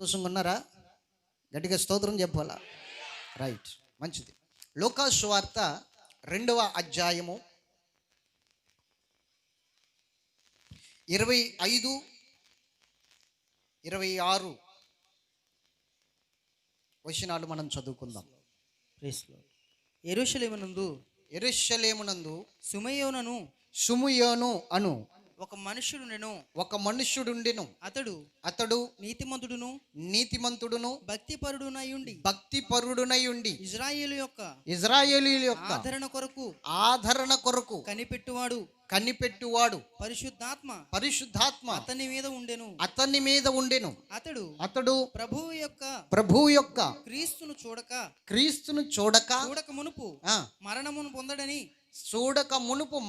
సంతోషంగా ఉన్నారా? గట్టిగా స్తోత్రం చెప్పాలా? రైట్, మంచిది. లూకా సువార్త 2వ అధ్యాయము 25, 26 వచనాలు మనం చదువుకుందాం. యెరూషలేమునందు సుమయోను అను ఒక మనుష్యుడుండెను. అతడు నీతిమంతుడును భక్తిపరుడునై ఉండి ఇజ్రాయేలీయుల యొక్క ఆదరణ కొరకు కనిపెట్టువాడు పరిశుద్ధాత్మ అతని మీద ఉండెను. అతడు ప్రభువు యొక్క క్రీస్తును చూడక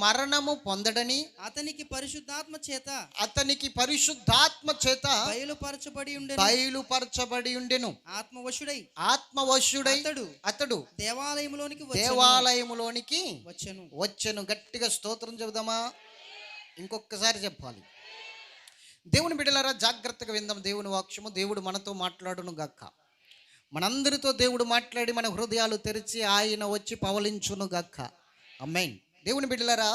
మరణము పొందడని అతనికి పరిశుద్ధాత్మ చేత బయలుపరచబడి ఉండెను. ఆత్మవశుడై అతడు దేవాలయములోనికి వచ్చెను. గట్టిగా స్తోత్రం చెబుదామా? ఇంకొకసారి చెప్పాలి. దేవుని బిడ్డలారా, జాగ్రత్తగా విందాం దేవుని వాక్యము. దేవుడు మనతో మాట్లాడును గాక. మనందరితో దేవుడు మాట్లాడి మన హృదయాలు తెరిచి ఆయన వచ్చి పవలించును గాక. ఆమేన్. దేవుని బిడ్డలారా,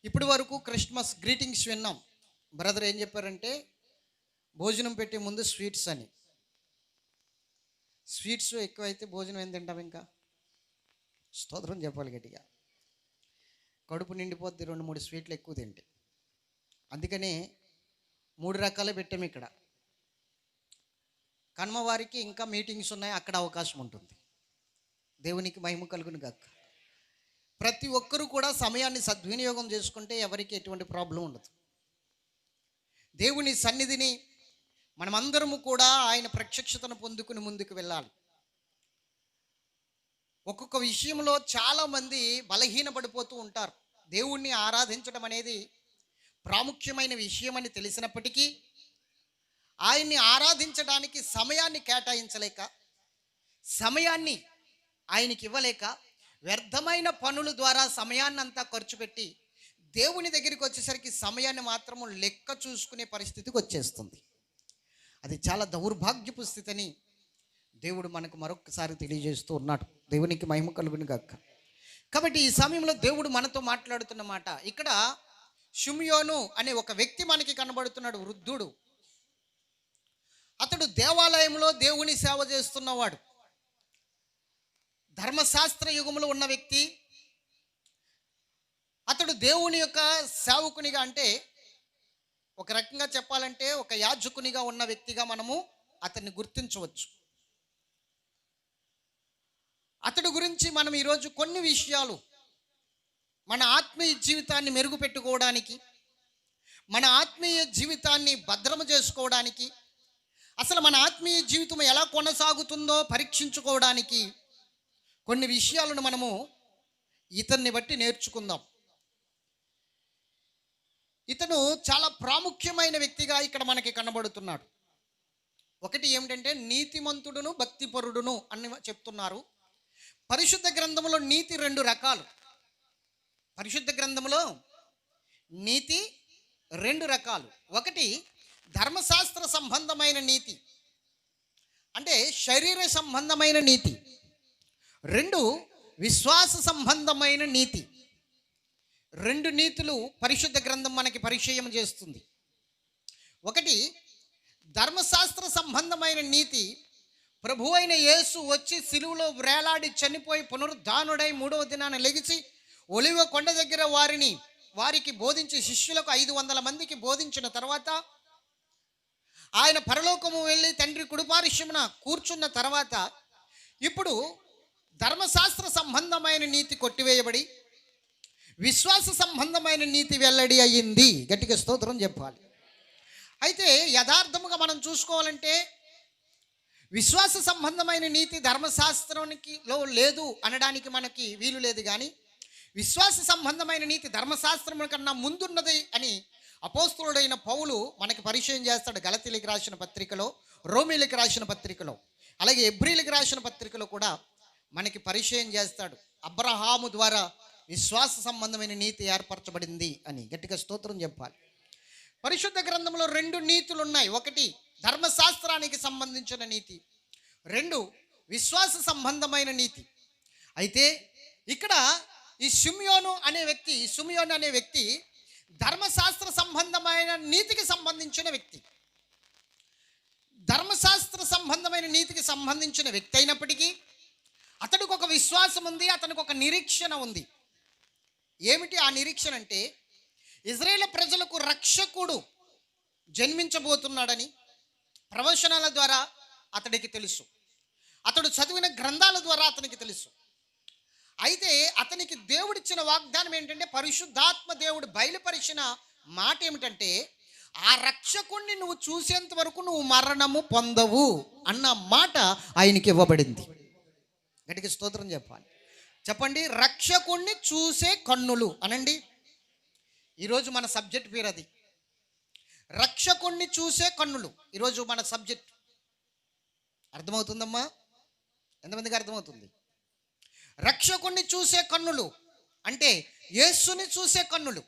ఇప్పటి వరకు క్రిస్మస్ గ్రీటింగ్స్ విన్నాం. బ్రదర్ ఏం చెప్పారంటే, భోజనం పెట్టే ముందు స్వీట్స్ అని. స్వీట్స్ ఎక్కువైతే భోజనం ఏం తింటాం? ఇంకా స్తోత్రం చెప్పాలి గట్టిగా. కడుపు నిండిపోద్ది 2-3 స్వీట్లు ఎక్కువ తింటే. అందుకనే 3 రకాలే పెట్టాము ఇక్కడ. కన్మవారికి ఇంకా మీటింగ్స్ ఉన్నాయి, అక్కడ అవకాశం ఉంటుంది. దేవునికి మహిమ కలుగును గాక. ప్రతి ఒక్కరూ కూడా సమయాన్ని సద్వినియోగం చేసుకుంటే ఎవరికి ఎటువంటి ప్రాబ్లం ఉండదు. దేవుని సన్నిధిని మనమందరము కూడా ఆయన ప్రత్యక్షతను పొందుకుని ముందుకు వెళ్ళాలి. ఒక్కొక్క విషయంలో చాలామంది బలహీనపడిపోతూ ఉంటారు. దేవుణ్ణి ఆరాధించడం అనేది ప్రాముఖ్యమైన విషయం అని తెలిసినప్పటికీ ఆయన్ని ఆరాధించడానికి సమయాన్ని కేటాయించలేక, సమయాన్ని ఆయనకి ఇవ్వలేక, వ్యర్థమైన పనుల ద్వారా సమయాన్ని అంతా ఖర్చు పెట్టి దేవుని దగ్గరికి వచ్చేసరికి సమయాన్ని మాత్రము లెక్క చూసుకునే పరిస్థితికి వచ్చేస్తుంది. అది చాలా దౌర్భాగ్యపు స్థితిని దేవుడు మనకు మరొకసారి తెలియజేస్తూ ఉన్నాడు. దేవునికి మహిమ కలుగును గాక. కాబట్టి ఈ సమయంలో దేవుడు మనతో మాట్లాడుతున్న మాట, ఇక్కడ షిమ్యోను అనే ఒక వ్యక్తి మనకి కనబడుతున్నాడు. వృద్ధుడు. అతడు దేవాలయంలో దేవుని సేవ చేస్తున్నవాడు. ధర్మశాస్త్ర యుగంలో ఉన్న వ్యక్తి. అతడు దేవుని యొక్క సేవకునిగా, అంటే ఒక రకంగా చెప్పాలంటే ఒక యాజకునిగా ఉన్న వ్యక్తిగా మనము అతన్ని గుర్తించవచ్చు. అతడి గురించి మనం ఈరోజు కొన్ని విషయాలు మన ఆత్మీయ జీవితాన్ని మెరుగుపెట్టుకోవడానికి, మన ఆత్మీయ జీవితాన్ని భద్రము చేసుకోవడానికి, అసలు మన ఆత్మీయ జీవితం ఎలా కొనసాగుతుందో పరీక్షించుకోవడానికి కొన్ని విషయాలను మనము ఇతన్ని బట్టి నేర్చుకుందాం. ఇతను చాలా ప్రాముఖ్యమైన వ్యక్తిగా ఇక్కడ మనకి కనబడుతున్నాడు. ఒకటి ఏమిటంటే నీతిమంతుడును భక్తిపరుడును అని చెప్తున్నారు. పరిశుద్ధ గ్రంథంలో నీతి 2 రకాలు. పరిశుద్ధ గ్రంథంలో నీతి 2 రకాలు. ఒకటి ధర్మశాస్త్ర సంబంధమైన నీతి, అంటే శరీర సంబంధమైన నీతి. 2 విశ్వాస సంబంధమైన నీతి. 2 నీతులు పరిశుద్ధ గ్రంథం మనకి పరిచయం చేస్తుంది. ఒకటి ధర్మశాస్త్ర సంబంధమైన నీతి. ప్రభు అయిన యేసు వచ్చి సిలువలో వేలాడి చనిపోయి పునరుద్ధానుడై 3వ దినాన లెగిసి ఒలివ కొండ దగ్గర వారికి బోధించి, శిష్యులకు 500 మందికి బోధించిన తర్వాత ఆయన పరలోకము వెళ్ళి తండ్రి కుడిపార్శ్వమున కూర్చున్న తర్వాత ఇప్పుడు ధర్మశాస్త్ర సంబంధమైన నీతి కొట్టివేయబడి విశ్వాస సంబంధమైన నీతి వెల్లడి అయ్యింది. గట్టిగా స్తోత్రం చెప్పాలి. అయితే యథార్థముగా మనం చూసుకోవాలంటే విశ్వాస సంబంధమైన నీతి ధర్మశాస్త్రానికిలో లేదు అనడానికి మనకి వీలు లేదు. కానీ విశ్వాస సంబంధమైన నీతి ధర్మశాస్త్రం కన్నా ముందున్నది అని అపోస్తలుడైన పౌలు మనకి పరిచయం చేస్తాడు. గలతీయులకు రాసిన పత్రికలో, రోమీలకు రాసిన పత్రికలో, అలాగే ఎబ్రీలకు రాసిన పత్రికలో కూడా మనకి పరిచయం చేస్తాడు. అబ్రహాము ద్వారా విశ్వాస సంబంధమైన నీతి ఏర్పరచబడింది అని. గట్టిగా స్తోత్రం చెప్పాలి. పరిశుద్ధ గ్రంథంలో 2 నీతులు ఉన్నాయి. ఒకటి ధర్మశాస్త్రానికి సంబంధించిన నీతి, 2 విశ్వాస సంబంధమైన నీతి. అయితే ఇక్కడ ఈ షిమ్యోను అనే వ్యక్తి ధర్మశాస్త్ర సంబంధమైన నీతికి సంబంధించిన వ్యక్తి. ధర్మశాస్త్ర సంబంధమైన నీతికి సంబంధించిన వ్యక్తి అయినప్పటికీ అతడికి ఒక విశ్వాసం ఉంది, అతనికి ఒక నిరీక్షణ ఉంది. ఏమిటి ఆ నిరీక్షణ అంటే, ఇజ్రాయేల్ ప్రజలకు రక్షకుడు జన్మించబోతున్నాడని ప్రవచనాల ద్వారా అతడికి తెలుసు, అతడు చదివిన గ్రంథాల ద్వారా అతనికి తెలుసు. అయితే అతనికి దేవుడిచ్చిన వాగ్దానం ఏంటంటే, పరిశుద్ధాత్మ దేవుడు బయలుపరిచిన మాట ఏమిటంటే, ఆ రక్షకుణ్ణి నువ్వు చూసేంత వరకు నువ్వు మరణము పొందవు అన్న మాట ఆయనకి ఇవ్వబడింది. గట్టిగా స్తోత్రం చెప్పండి. రక్షకుణ్ణి చూసే కన్నులు అనండి. ఈరోజు మన సబ్జెక్ట్ పేరు అది, రక్షకుణ్ణి చూసే కన్నులు. ఈరోజు మన సబ్జెక్ట్ అర్థమవుతుందమ్మా? ఎంతమందికి అర్థమవుతుంది? రక్షకుణ్ణి చూసే కన్నులు అంటే యేసుని చూసే కన్నులు.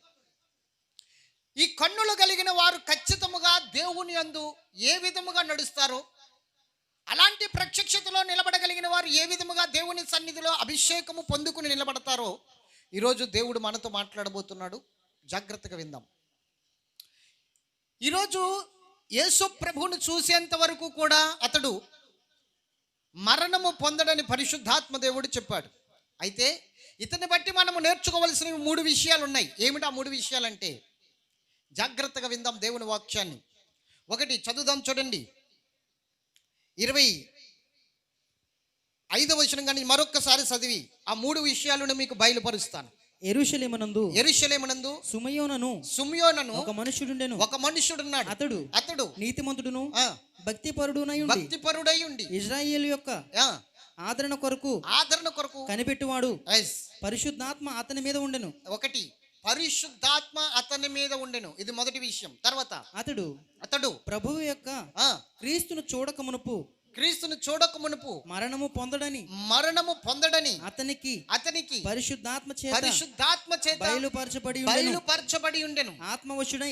ఈ కన్నులు కలిగిన వారు ఖచ్చితముగా దేవుని యందు ఏ విధముగా నడుస్తారో, అలాంటి ప్రత్యక్షతలో నిలబడగలిగిన వారు ఏ విధముగా దేవుని సన్నిధిలో అభిషేకము పొందుకుని నిలబడతారో ఈరోజు దేవుడు మనతో మాట్లాడబోతున్నాడు. జాగ్రత్తగా విందాం. ఈరోజు యేసు ప్రభువును చూసేంత వరకు కూడా అతడు మరణము పొందడని పరిశుద్ధాత్మ దేవుడు చెప్పాడు. అయితే ఇతన్ని బట్టి మనము నేర్చుకోవలసిన 3 విషయాలు ఉన్నాయి. ఏమిటి ఆ 3 విషయాలంటే, జాగ్రత్తగా విందాం దేవుని వాక్యాన్ని. 1 చదువుదాం, చూడండి. 25వ వచనం కానీ మరొక్కసారి చదివి ఆ 3 విషయాలను మీకు బయలుపరుస్తాను. యెరూషలేమునందు సుమయోనను ఒక మనుషుడున్నాడు. అతడు నీతిమంతుడును భక్తిపరుడై ఉండి ఇశ్రాయేలు యొక్క ఆదరణ కొరకు కనిపెట్టువాడు. పరిశుద్ధాత్మ అతని మీద ఉండెను. 1 పరిశుద్ధాత్మ అతని మీద ఉండెను. ఇది మొదటి విషయం. తర్వాత అతడు ప్రభువు యొక్క క్రీస్తును చూడక మునుపు మరణము పొందడని అతనికి పరిశుద్ధాత్మ చేత బయలుపరచబడి ఉండెను. ఆత్మవశుడై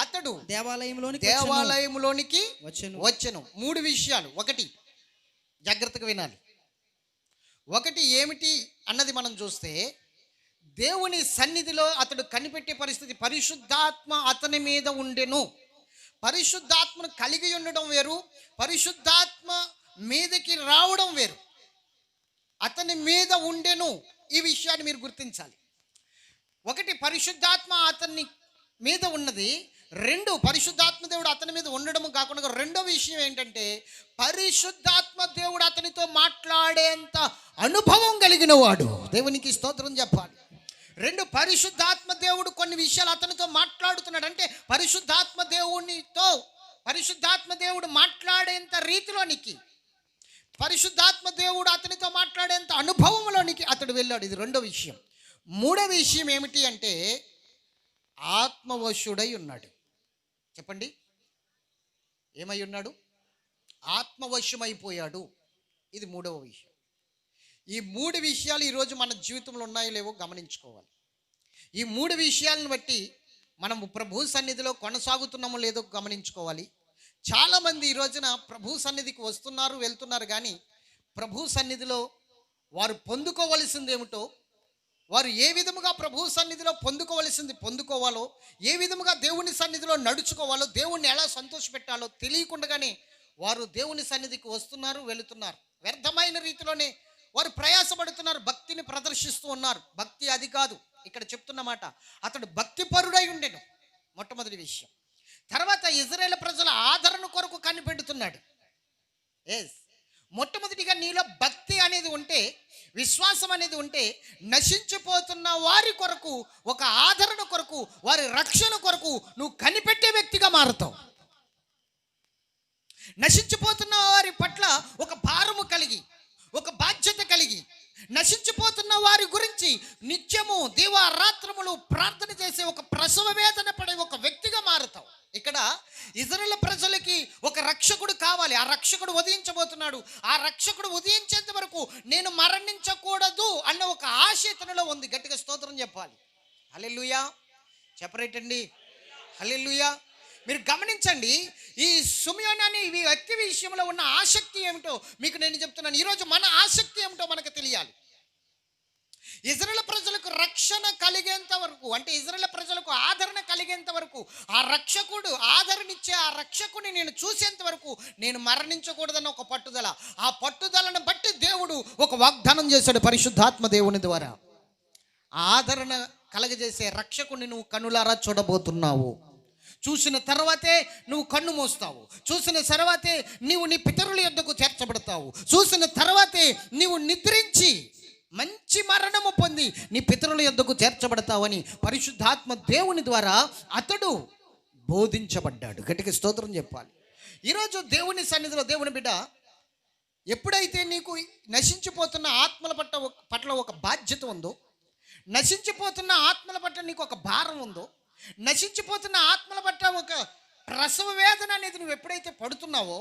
అతడు దేవాలయంలోనికి వచ్చెను. 3 విషయాలు. 1 జాగ్రత్తగా వినాలి. 1 ఏమిటి అన్నది మనం చూస్తే, దేవుని సన్నిధిలో అతడు కనిపెట్టే పరిస్థితి. పరిశుద్ధాత్మ అతని మీద ఉండెను. పరిశుద్ధాత్మను కలిగి ఉండడం వేరు, పరిశుద్ధాత్మ మీదకి రావడం వేరు. అతని మీద ఉండెను, ఈ విషయాన్ని మీరు గుర్తించాలి. 1 పరిశుద్ధాత్మ అతని మీద ఉన్నది. 2 పరిశుద్ధాత్మ దేవుడు అతని మీద ఉండడం కాకుండా రెండో విషయం ఏంటంటే, పరిశుద్ధాత్మ దేవుడు అతనితో మాట్లాడేంత అనుభవం కలిగిన వాడు. దేవునికి స్తోత్రం చెప్పాలి. 2 పరిశుద్ధాత్మ దేవుడు కొన్ని విషయాలు అతనితో మాట్లాడుతున్నాడు. అంటే పరిశుద్ధాత్మ దేవుడు మాట్లాడేంత రీతిలోనికి, పరిశుద్ధాత్మ దేవుడు అతనితో మాట్లాడేంత అనుభవంలోనికి అతడు వెళ్ళాడు. ఇది రెండో విషయం. 3వ విషయం ఏమిటి అంటే, ఆత్మవశుడై ఉన్నాడు. చెప్పండి, ఏమై ఉన్నాడు? ఆత్మవశమైపోయాడు. ఇది 3వ విషయం. ఈ 3 విషయాలు ఈరోజు మన జీవితంలో ఉన్నాయో లేవో గమనించుకోవాలి. ఈ 3 విషయాలను బట్టి మనము ప్రభు సన్నిధిలో కొనసాగుతున్నామో లేదో గమనించుకోవాలి. చాలామంది ఈ రోజున ప్రభు సన్నిధికి వస్తున్నారు, వెళ్తున్నారు, కానీ ప్రభు సన్నిధిలో వారు పొందుకోవలసింది ఏమిటో, వారు ఏ విధముగా ప్రభు సన్నిధిలో పొందుకోవాలో, ఏ విధముగా దేవుని సన్నిధిలో నడుచుకోవాలో, దేవుణ్ణి ఎలా సంతోషపెట్టాలో తెలియకుండానే వారు దేవుని సన్నిధికి వస్తున్నారు, వెళుతున్నారు. వ్యర్థమైన రీతిలోనే వారు ప్రయాసపడుతున్నారు, భక్తిని ప్రదర్శిస్తూ ఉన్నారు. భక్తి అది కాదు ఇక్కడ చెప్తున్నమాట. అతడు భక్తిపరుడై ఉండెను, మొట్టమొదటి విషయం. తర్వాత ఇజ్రాయేల్ ప్రజల ఆదరణ కొరకు కనిపెడుతున్నాడు. మొట్టమొదటిగా నీలో భక్తి అనేది ఉంటే, విశ్వాసం అనేది ఉంటే, నశించిపోతున్న వారి కొరకు, ఒక ఆదరణ కొరకు, వారి రక్షణ కొరకు నువ్వు కనిపెట్టే వ్యక్తిగా మారుతావు. నశించిపోతున్న వారి పట్ల ఒక భారము కలిగి, ఒక బాధ్యత కలిగి, నశించిపోతున్న వారి గురించి నిత్యము దివారాత్రములు ప్రార్థన చేసే ఒక ప్రసవ వేదన పడే ఒక వ్యక్తిగా మారుతావు. ఇక్కడ ఇజ్రాయేల్ ప్రజలకి ఒక రక్షకుడు కావాలి. ఆ రక్షకుడు ఉదయించబోతున్నాడు. ఆ రక్షకుడు ఉదయించేంత వరకు నేను మరణించకూడదు అన్న ఒక ఆశ ఇతనిలో ఉంది. గట్టిగా స్తోత్రం చెప్పాలి. హల్లెలూయా చెప్పరేటండి. హల్లెలూయా. మీరు గమనించండి, ఈ సిమియోను అనే ఈ వ్యక్తి విషయంలో ఉన్న ఆసక్తి ఏమిటో మీకు నేను చెప్తున్నాను. ఈరోజు మన ఆసక్తి ఏమిటో మనకు తెలియాలి. ఇజ్రాయేల్ ప్రజలకు రక్షణ కలిగేంత వరకు, అంటే ఇజ్రాయేల్ ప్రజలకు ఆదరణ కలిగేంత వరకు, ఆ రక్షకుడు ఆదరణిచ్చే ఆ రక్షకుని నేను చూసేంత వరకు నేను మరణించకూడదన్న ఒక పట్టుదల, ఆ పట్టుదలను బట్టి దేవుడు ఒక వాగ్దానం చేశాడు పరిశుద్ధాత్మ దేవుని ద్వారా. ఆదరణ కలగజేసే రక్షకుని నువ్వు కన్నులారా చూడబోతున్నావు. చూసిన తర్వాతే నువ్వు కన్ను మూస్తావు. చూసిన తర్వాతే నీవు నీ పితరుల యొద్దకు చేర్చబడతావు. చూసిన తర్వాతే నీవు నిద్రించి మంచి మరణము పొంది నీ పితరుల యొద్దకు చేర్చబడతావని పరిశుద్ధాత్మ దేవుని ద్వారా అతడు బోధించబడ్డాడు. గట్టిగా స్తోత్రం చెప్పాలి. ఈరోజు దేవుని సన్నిధిలో దేవుని బిడ్డ, ఎప్పుడైతే నీకు నశించిపోతున్న ఆత్మల పట్ల ఒక బాధ్యత ఉందో, నశించిపోతున్న ఆత్మల పట్ల నీకు ఒక భారం ఉందో, నశించిపోతున్న ఆత్మల పట్ల ఒక ప్రసవ వేదన అనేది నువ్వు ఎప్పుడైతే పడుతున్నావో,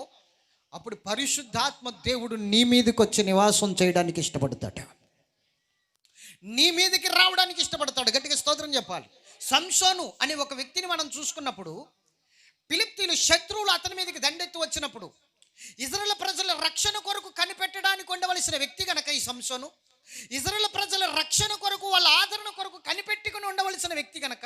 అప్పుడు పరిశుద్ధాత్మ దేవుడు నీ మీదకి వచ్చి నివాసం చేయడానికి ఇష్టపడతాడు. నీ మీదకి రావడానికి ఇష్టపడతాడు. గట్టిగా స్తోత్రం చెప్పాలి. సంసోను అనే ఒక వ్యక్తిని మనం చూసుకున్నప్పుడు, ఫిలిష్తీయులు శత్రువులు అతని మీదకి దండెత్తి వచ్చినప్పుడు, ఇజ్రాయేల్ ప్రజల రక్షణ కొరకు కనిపెట్టడానికి ఉండవలసిన వ్యక్తి కనుక ఈ సంసోను, ఇజ్రాయేల్ ప్రజల రక్షణ కొరకు, వాళ్ళ ఆదరణ కొరకు కనిపెట్టుకుని ఉండవలసిన వ్యక్తి కనుక,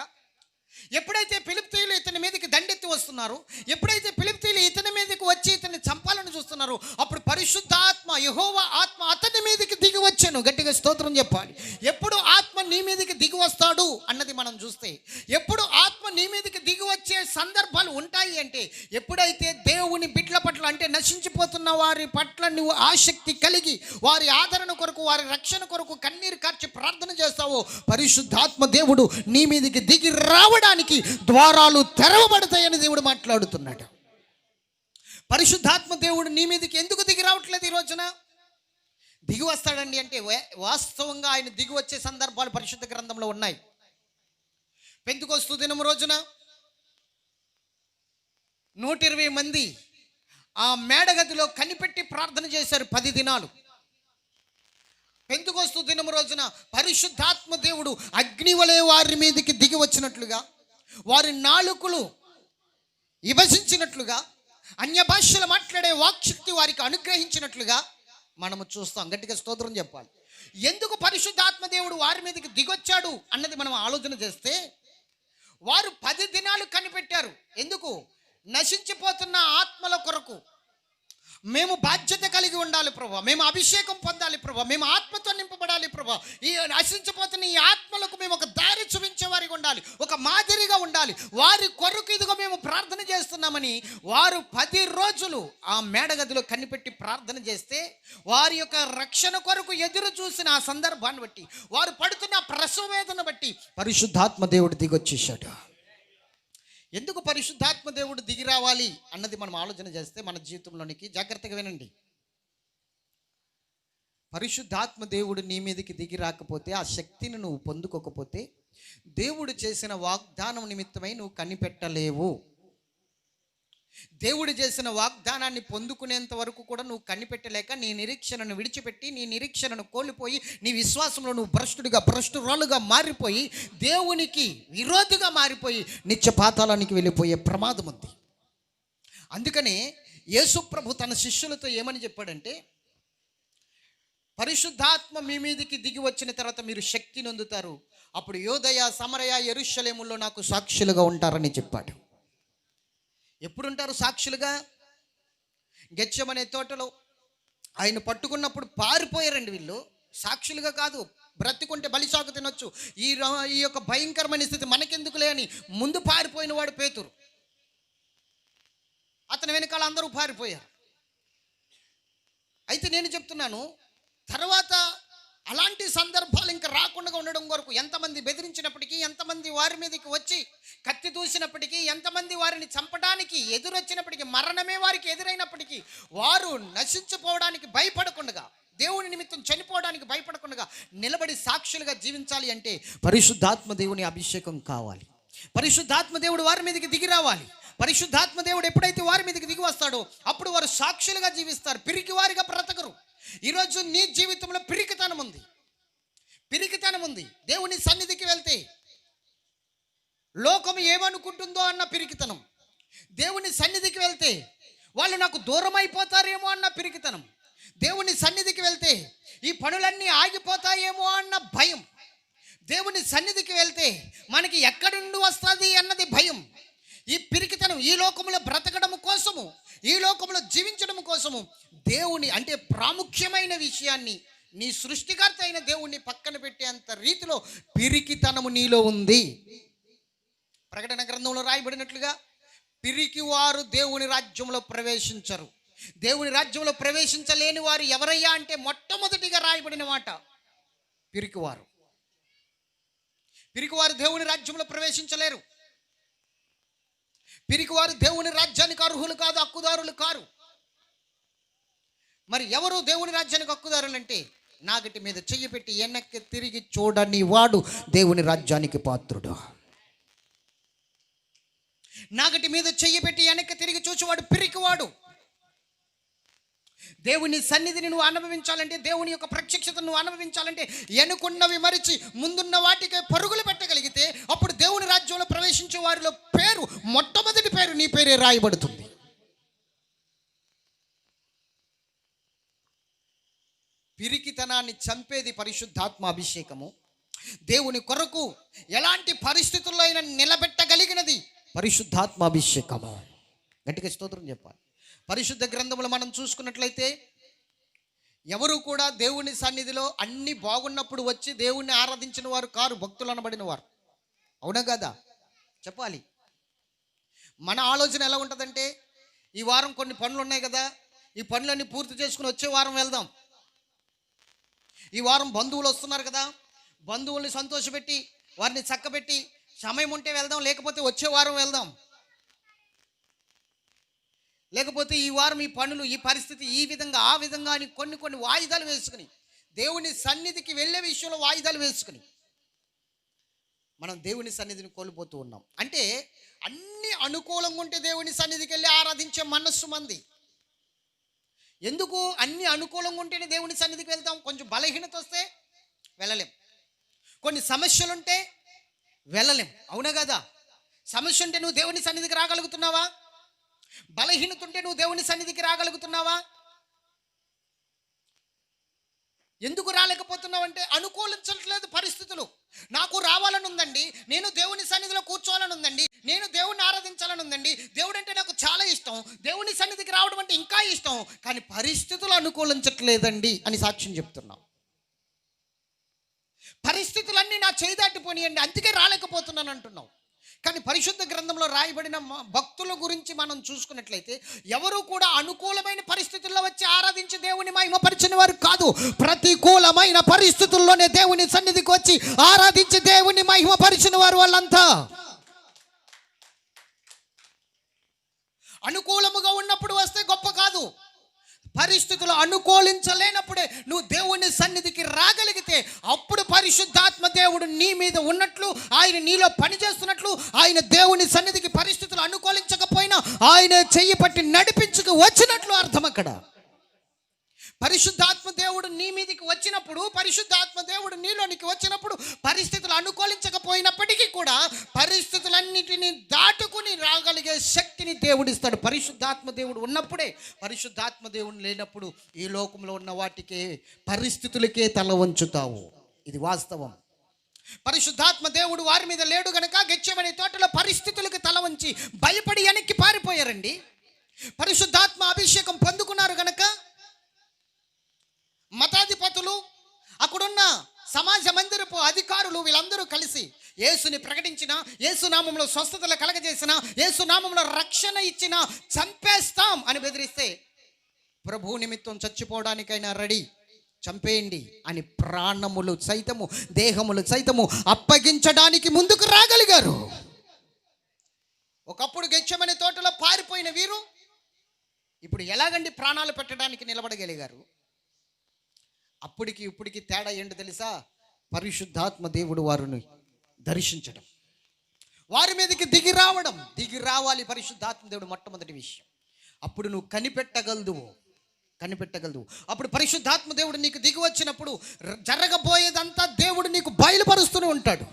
ఎప్పుడైతే ఫిలిష్తీయులు ఇతని మీదకి దండెత్తి వస్తున్నారు, ఎప్పుడైతే ఫిలిష్తీయులు ఇతని మీదకి వచ్చి ఇతన్ని చంపాలని చూస్తున్నారు, అప్పుడు పరిశుద్ధాత్మ యెహోవా ఆత్మ అతని మీదకి దిగి వచ్చాను. గట్టిగా స్తోత్రం చెప్పాలి. ఎప్పుడు ఆత్మ నీ మీదకి దిగి వస్తాడు అన్నది మనం చూస్తే, ఎప్పుడు ఆత్మ నీ మీదకి దిగి వచ్చే సందర్భాలు ఉంటాయి అంటే, ఎప్పుడైతే దేవుని బిడ్డల పట్ల, అంటే నశించిపోతున్న వారి పట్ల నువ్వు ఆసక్తి కలిగి వారి ఆదరణ కొరకు, వారి రక్షణ కొరకు కన్నీరు కార్చి ప్రార్థన చేస్తావో, పరిశుద్ధాత్మ దేవుడు నీ మీదకి దిగి రావడానికి ద్వారాలు తెరవబడతాయని దేవుడు మాట్లాడుతున్నాడు. పరిశుద్ధాత్మ దేవుడు నీ మీదకి ఎందుకు దిగి రావట్లేదు ఈ రోజున? దిగి వస్తాడండి అంటే వాస్తవంగా ఆయన దిగి వచ్చే సందర్భాలు పరిశుద్ధ గ్రంథంలో ఉన్నాయి. పెంతెకొస్తు దినం రోజున 120 మంది ఆ మేడగదిలో కనిపెట్టి ప్రార్థన చేశారు 10 దినాలు. పెంతెకొస్తు దినం రోజున పరిశుద్ధాత్మ దేవుడు అగ్ని వలె వారి మీదకి దిగి వచ్చినట్లుగా, వారి నాలుకలు విభజించినట్లుగా, అన్య భాషలు మాట్లాడే వాక్శక్తి వారికి అనుగ్రహించినట్లుగా మనము చూస్తాం. గట్టిగా స్తోత్రం చెప్పాలి. ఎందుకు పరిశుద్ధాత్మ దేవుడు వారి మీదకి దిగొచ్చాడు అన్నది మనం ఆలోచన చేస్తే, వారు 10 దినాలు కనిపెట్టారు. ఎందుకు? నశించిపోతున్న ఆత్మల కొరకు మేము బాధ్యత కలిగి ఉండాలి ప్రభా, మేము అభిషేకం పొందాలి ప్రభా, మేము ఆత్మతో నింపబడాలి ప్రభా, ఈ నశించిపోతున్న ఈ ఆత్మలకు మేము ఒక దారి చూపించే వారికి ఉండాలి, ఒక మాదిరిగా ఉండాలి, వారి కొరకు ఇదిగో మేము ప్రార్థన చేస్తున్నామని వారు 10 రోజులు ఆ మేడగదిలో కనిపెట్టి ప్రార్థన చేస్తే, వారి యొక్క రక్షణ కొరకు ఎదురు చూసిన ఆ సందర్భాన్ని బట్టి, వారు పడుతున్న ప్రసవ వేదన బట్టి పరిశుద్ధాత్మ దేవుడు దిగొచ్చేసాడు. ఎందుకు పరిశుద్ధాత్మ దేవుడు దిగి రావాలి అన్నది మనం ఆలోచన చేస్తే మన జీవితంలోనికి, జాగ్రత్తగా వినండి, పరిశుద్ధాత్మ దేవుడు నీ మీదకి దిగి రాకపోతే, ఆ శక్తిని నువ్వు పొందుకోకపోతే, దేవుడు చేసిన వాగ్దానం నిమిత్తమై నువ్వు కనిపెట్టలేవు. దేవుడు చేసిన వాగ్దానాన్ని పొందుకునేంత వరకు కూడా నువ్వు కనిపెట్టలేక నీ నిరీక్షణను విడిచిపెట్టి, నీ నిరీక్షణను కోల్పోయి, నీ విశ్వాసంలో నువ్వు భ్రష్టురాలుగా మారిపోయి, దేవునికి విరోధిగా మారిపోయి నిత్య పాతాళానికి వెళ్ళిపోయే ప్రమాదం ఉంది. అందుకనే యేసు ప్రభు తన శిష్యులతో ఏమని చెప్పాడంటే, పరిశుద్ధాత్మ మీ మీదకి దిగి వచ్చిన తర్వాత మీరు శక్తి నొందుతారు, అప్పుడు యోదయ, సమరయ, యెరూషలేములో నాకు సాక్షులుగా ఉంటారని చెప్పాడు. ఎప్పుడు ఉంటారు సాక్షులుగా? గెత్సేమనే తోటలో ఆయన పట్టుకున్నప్పుడు పారిపోయారండి వీళ్ళు. సాక్షులుగా కాదు, బ్రతికుంటే బలిసాగు తినొచ్చు, ఈ యొక్క భయంకరమైన స్థితి మనకెందుకులే అని ముందు పారిపోయిన వాడు పేతురు. అతని వెనకాల అందరూ పారిపోయారు. అయితే నేను చెప్తున్నాను, తర్వాత అలాంటి సందర్భాలు ఇంకా రాకుండా ఉండడం కొరకు ఎంతమంది బెదిరించినప్పటికీ, ఎంతమంది వారి మీదకి వచ్చి కత్తి దూసినప్పటికీ, ఎంతమంది వారిని చంపడానికి ఎదురొచ్చినప్పటికీ, మరణమే వారికి ఎదురైనప్పటికీ, వారు నశించిపోవడానికి భయపడకుండా, దేవుని నిమిత్తం చనిపోవడానికి భయపడకుండా నిలబడి సాక్షులుగా జీవించాలి అంటే పరిశుద్ధాత్మ దేవుని అభిషేకం కావాలి. పరిశుద్ధాత్మ దేవుడు వారి మీదకి దిగి రావాలి. పరిశుద్ధాత్మ దేవుడు ఎప్పుడైతే వారి మీదకి దిగి వస్తాడో అప్పుడు వారు సాక్షులుగా జీవిస్తారు, పిరికి వారిగా బ్రతకరు. ఈరోజు నీ జీవితంలో పిరికితనం ఉంది. దేవుని సన్నిధికి వెళ్తే లోకం ఏమనుకుంటుందో అన్న పిరికితనం, దేవుని సన్నిధికి వెళ్తే వాళ్ళు నాకు దూరం అయిపోతారేమో అన్న పిరికితనం, దేవుని సన్నిధికి వెళ్తే ఈ పనులన్నీ ఆగిపోతాయేమో అన్న భయం, దేవుని సన్నిధికి వెళ్తే మనకి ఎక్కడి నుండి వస్తుంది అన్నది భయం, ఈ పిరికితనం, ఈ లోకంలో బ్రతకడం కోసము, ఈ లోకంలో జీవించడం కోసము దేవుని అంటే ప్రాముఖ్యమైన విషయాన్ని, నీ సృష్టికర్త అయిన దేవుణ్ణి పక్కన పెట్టేంత రీతిలో పిరికితనము నీలో ఉంది. ప్రకటన గ్రంథంలో రాయబడినట్లుగా పిరికివారు దేవుని రాజ్యంలో ప్రవేశించరు. దేవుని రాజ్యంలో ప్రవేశించలేని వారు ఎవరయ్యా అంటే మొట్టమొదటిగా రాయబడిన మాట పిరికివారు. పిరికివారు దేవుని రాజ్యంలో ప్రవేశించలేరు. పిరికివారు దేవుని రాజ్యానికి అర్హులు కాదు, హక్కుదారులు కారు. మరి ఎవరు దేవుని రాజ్యానికి హక్కుదారులు అంటే నాగటి మీద చెయ్యి పెట్టి వెనక్కి తిరిగి చూడని వాడు దేవుని రాజ్యానికి పాత్రుడు. నాగటి మీద చెయ్యి పెట్టి వెనక్కి తిరిగి చూసేవాడు పిరికివాడు. దేవుని సన్నిధిని నువ్వు అనుభవించాలంటే, దేవుని యొక్క ప్రత్యక్షతను నువ్వు అనుభవించాలంటే ఎనుకున్నవి మరిచి ముందున్న వాటికే పరుగులు పెట్టగలిగితే అప్పుడు దేవుని రాజ్యంలో ప్రవేశించే వారిలో పేరు, మొట్టమొదటి పేరు నీ పేరే రాయబడుతుంది. పిరికితనాన్ని చంపేది పరిశుద్ధాత్మ అభిషేకము. దేవుని కొరకు ఎలాంటి పరిస్థితుల్లో అయినా నిలబెట్టగలిగినది పరిశుద్ధాత్మ అభిషేకము. గట్టిగా స్తోత్రం చెప్పాలి. పరిశుద్ధ గ్రంథములు మనం చూసుకున్నట్లయితే ఎవరు కూడా దేవుని సన్నిధిలో అన్ని బాగున్నప్పుడు వచ్చి దేవుణ్ణి ఆరాధించిన వారు కారు, భక్తులు అనబడిన వారు. అవునా కదా? చెప్పాలి. మన ఆలోచన ఎలా ఉంటుందంటే, ఈ వారం కొన్ని పనులు ఉన్నాయి కదా, ఈ పనులన్నీ పూర్తి చేసుకుని వచ్చే వారం వెళ్దాం. ఈ వారం బంధువులు వస్తున్నారు కదా, బంధువుల్ని సంతోషపెట్టి వారిని చక్కబెట్టి సమయం ఉంటే వెళ్దాం, లేకపోతే వచ్చే వారం వెళ్దాం. లేకపోతే ఈ వారం ఈ పనులు, ఈ పరిస్థితి, ఈ విధంగా ఆ విధంగా అని కొన్ని వాయిదాలు వేసుకుని, దేవుని సన్నిధికి వెళ్ళే విషయంలో వాయిదాలు వేసుకుని మనం దేవుని సన్నిధిని కోల్పోతూ ఉన్నాం. అంటే అన్ని అనుకూలంగా ఉంటే దేవుని సన్నిధికి వెళ్ళి ఆరాధించే మనస్సు మంది. ఎందుకు అన్ని అనుకూలంగా ఉంటేనే దేవుని సన్నిధికి వెళ్తాం? కొంచెం బలహీనత వస్తే వెళ్ళలేం, కొన్ని సమస్యలుంటే వెళ్ళలేం. అవునా కదా? సమస్య ఉంటే నువ్వు దేవుని సన్నిధికి రాగలుగుతున్నావా? బలహీనత ఉంటే నువ్వు దేవుని సన్నిధికి రాగలుగుతున్నావా? ఎందుకు రాలేకపోతున్నావు అంటే అనుకూలించట్లేదు పరిస్థితులు. నాకు రావాలని ఉందండి, నేను దేవుని సన్నిధిలో కూర్చోవాలని ఉందండి, నేను దేవుణ్ణి ఆరాధించాలని ఉందండి, దేవుడు అంటే నాకు చాలా ఇష్టం, దేవుని సన్నిధికి రావడం అంటే ఇంకా ఇష్టం, కానీ పరిస్థితులు అనుకూలించట్లేదండి అని సాక్ష్యం చెప్తున్నాం. పరిస్థితులన్నీ నా చేయి దాటిపోనియండి, అందుకే రాలేకపోతున్నాను అంటున్నావు. కానీ పరిశుద్ధ గ్రంథంలో రాయబడిన భక్తుల గురించి మనం చూసుకున్నట్లయితే ఎవరు కూడా అనుకూలమైన పరిస్థితుల్లో వచ్చి ఆరాధించి దేవుని మహిమపరిచిన వారు కాదు. ప్రతికూలమైన పరిస్థితుల్లోనే దేవుని సన్నిధికి వచ్చి ఆరాధించి దేవుని మహిమపరిచిన వారు వాళ్ళంతా. అనుకూలముగా ఉన్నప్పుడు వస్తే గొప్ప కాదు, పరిస్థితులు అనుకూలించలేనప్పుడే నువ్వు దేవుని సన్నిధికి రాగలిగితే అప్పుడు పరిశుద్ధాత్మ దేవుడు నీ మీద ఉన్నట్లు, ఆయన నీలో పనిచేస్తున్నట్లు, ఆయన దేవుని సన్నిధికి పరిస్థితులు అనుకూలించకపోయినా ఆయన చెయ్యి పట్టి నడిపించుకు వచ్చినట్లు అర్థం. అక్కడ పరిశుద్ధాత్మ దేవుడు నీ మీదకి వచ్చినప్పుడు, పరిశుద్ధాత్మ దేవుడు నీలోనికి వచ్చినప్పుడు పరిస్థితులు అనుకూలించకపోయినప్పటికీ కూడా పరిస్థితులన్నిటినీ దాటుకుని రాగలిగే శక్తిని దేవుడిస్తాడు. పరిశుద్ధాత్మ దేవుడు ఉన్నప్పుడే. పరిశుద్ధాత్మ దేవుడు లేనప్పుడు ఈ లోకంలో ఉన్న వాటికే, పరిస్థితులకే తల వంచుతావు. ఇది వాస్తవం. పరిశుద్ధాత్మ దేవుడు వారి మీద లేడు గనక గెత్సేమనే తోటలో పరిస్థితులకు తల వంచి భయపడి వెనక్కి పారిపోయారండి. పరిశుద్ధాత్మ అభిషేకం పొందుకున్నారు గనక మతాధిపతులు, అక్కడున్న సమాజ మందిరపు అధికారులు వీళ్ళందరూ కలిసి యేసుని ప్రకటించిన, యేసు నామంలో స్వస్థతలు కలగజేసిన, యేసు నామంలో రక్షణ ఇచ్చిన, చంపేస్తాం అని బెదిరిస్తే ప్రభు నిమిత్తం చచ్చిపోవడానికైనా రెడీ, చంపేయండి అని ప్రాణములు సైతము, దేహములు సైతము అప్పగించడానికి ముందుకు రాగలిగారు. ఒకప్పుడు గెత్సేమనే తోటలో పారిపోయిన వీరు ఇప్పుడు ఎలాగండి ప్రాణాలు పెట్టడానికి నిలబడగలిగారు? అప్పటికి ఇప్పటికి తేడా ఏంటో తెలుసా? పరిశుద్ధాత్మ దేవుడు వారిని దర్శించడం, వారి మీదకి దిగి రావాలి పరిశుద్ధాత్మ దేవుడు మొట్టమొదటి విషయం. అప్పుడు నువ్వు కనిపెట్టగలదు. అప్పుడు పరిశుద్ధాత్మ దేవుడు నీకు దిగి వచ్చినప్పుడు జరగబోయేదంతా దేవుడు నీకు బయలుపరుస్తూనే ఉంటాడు.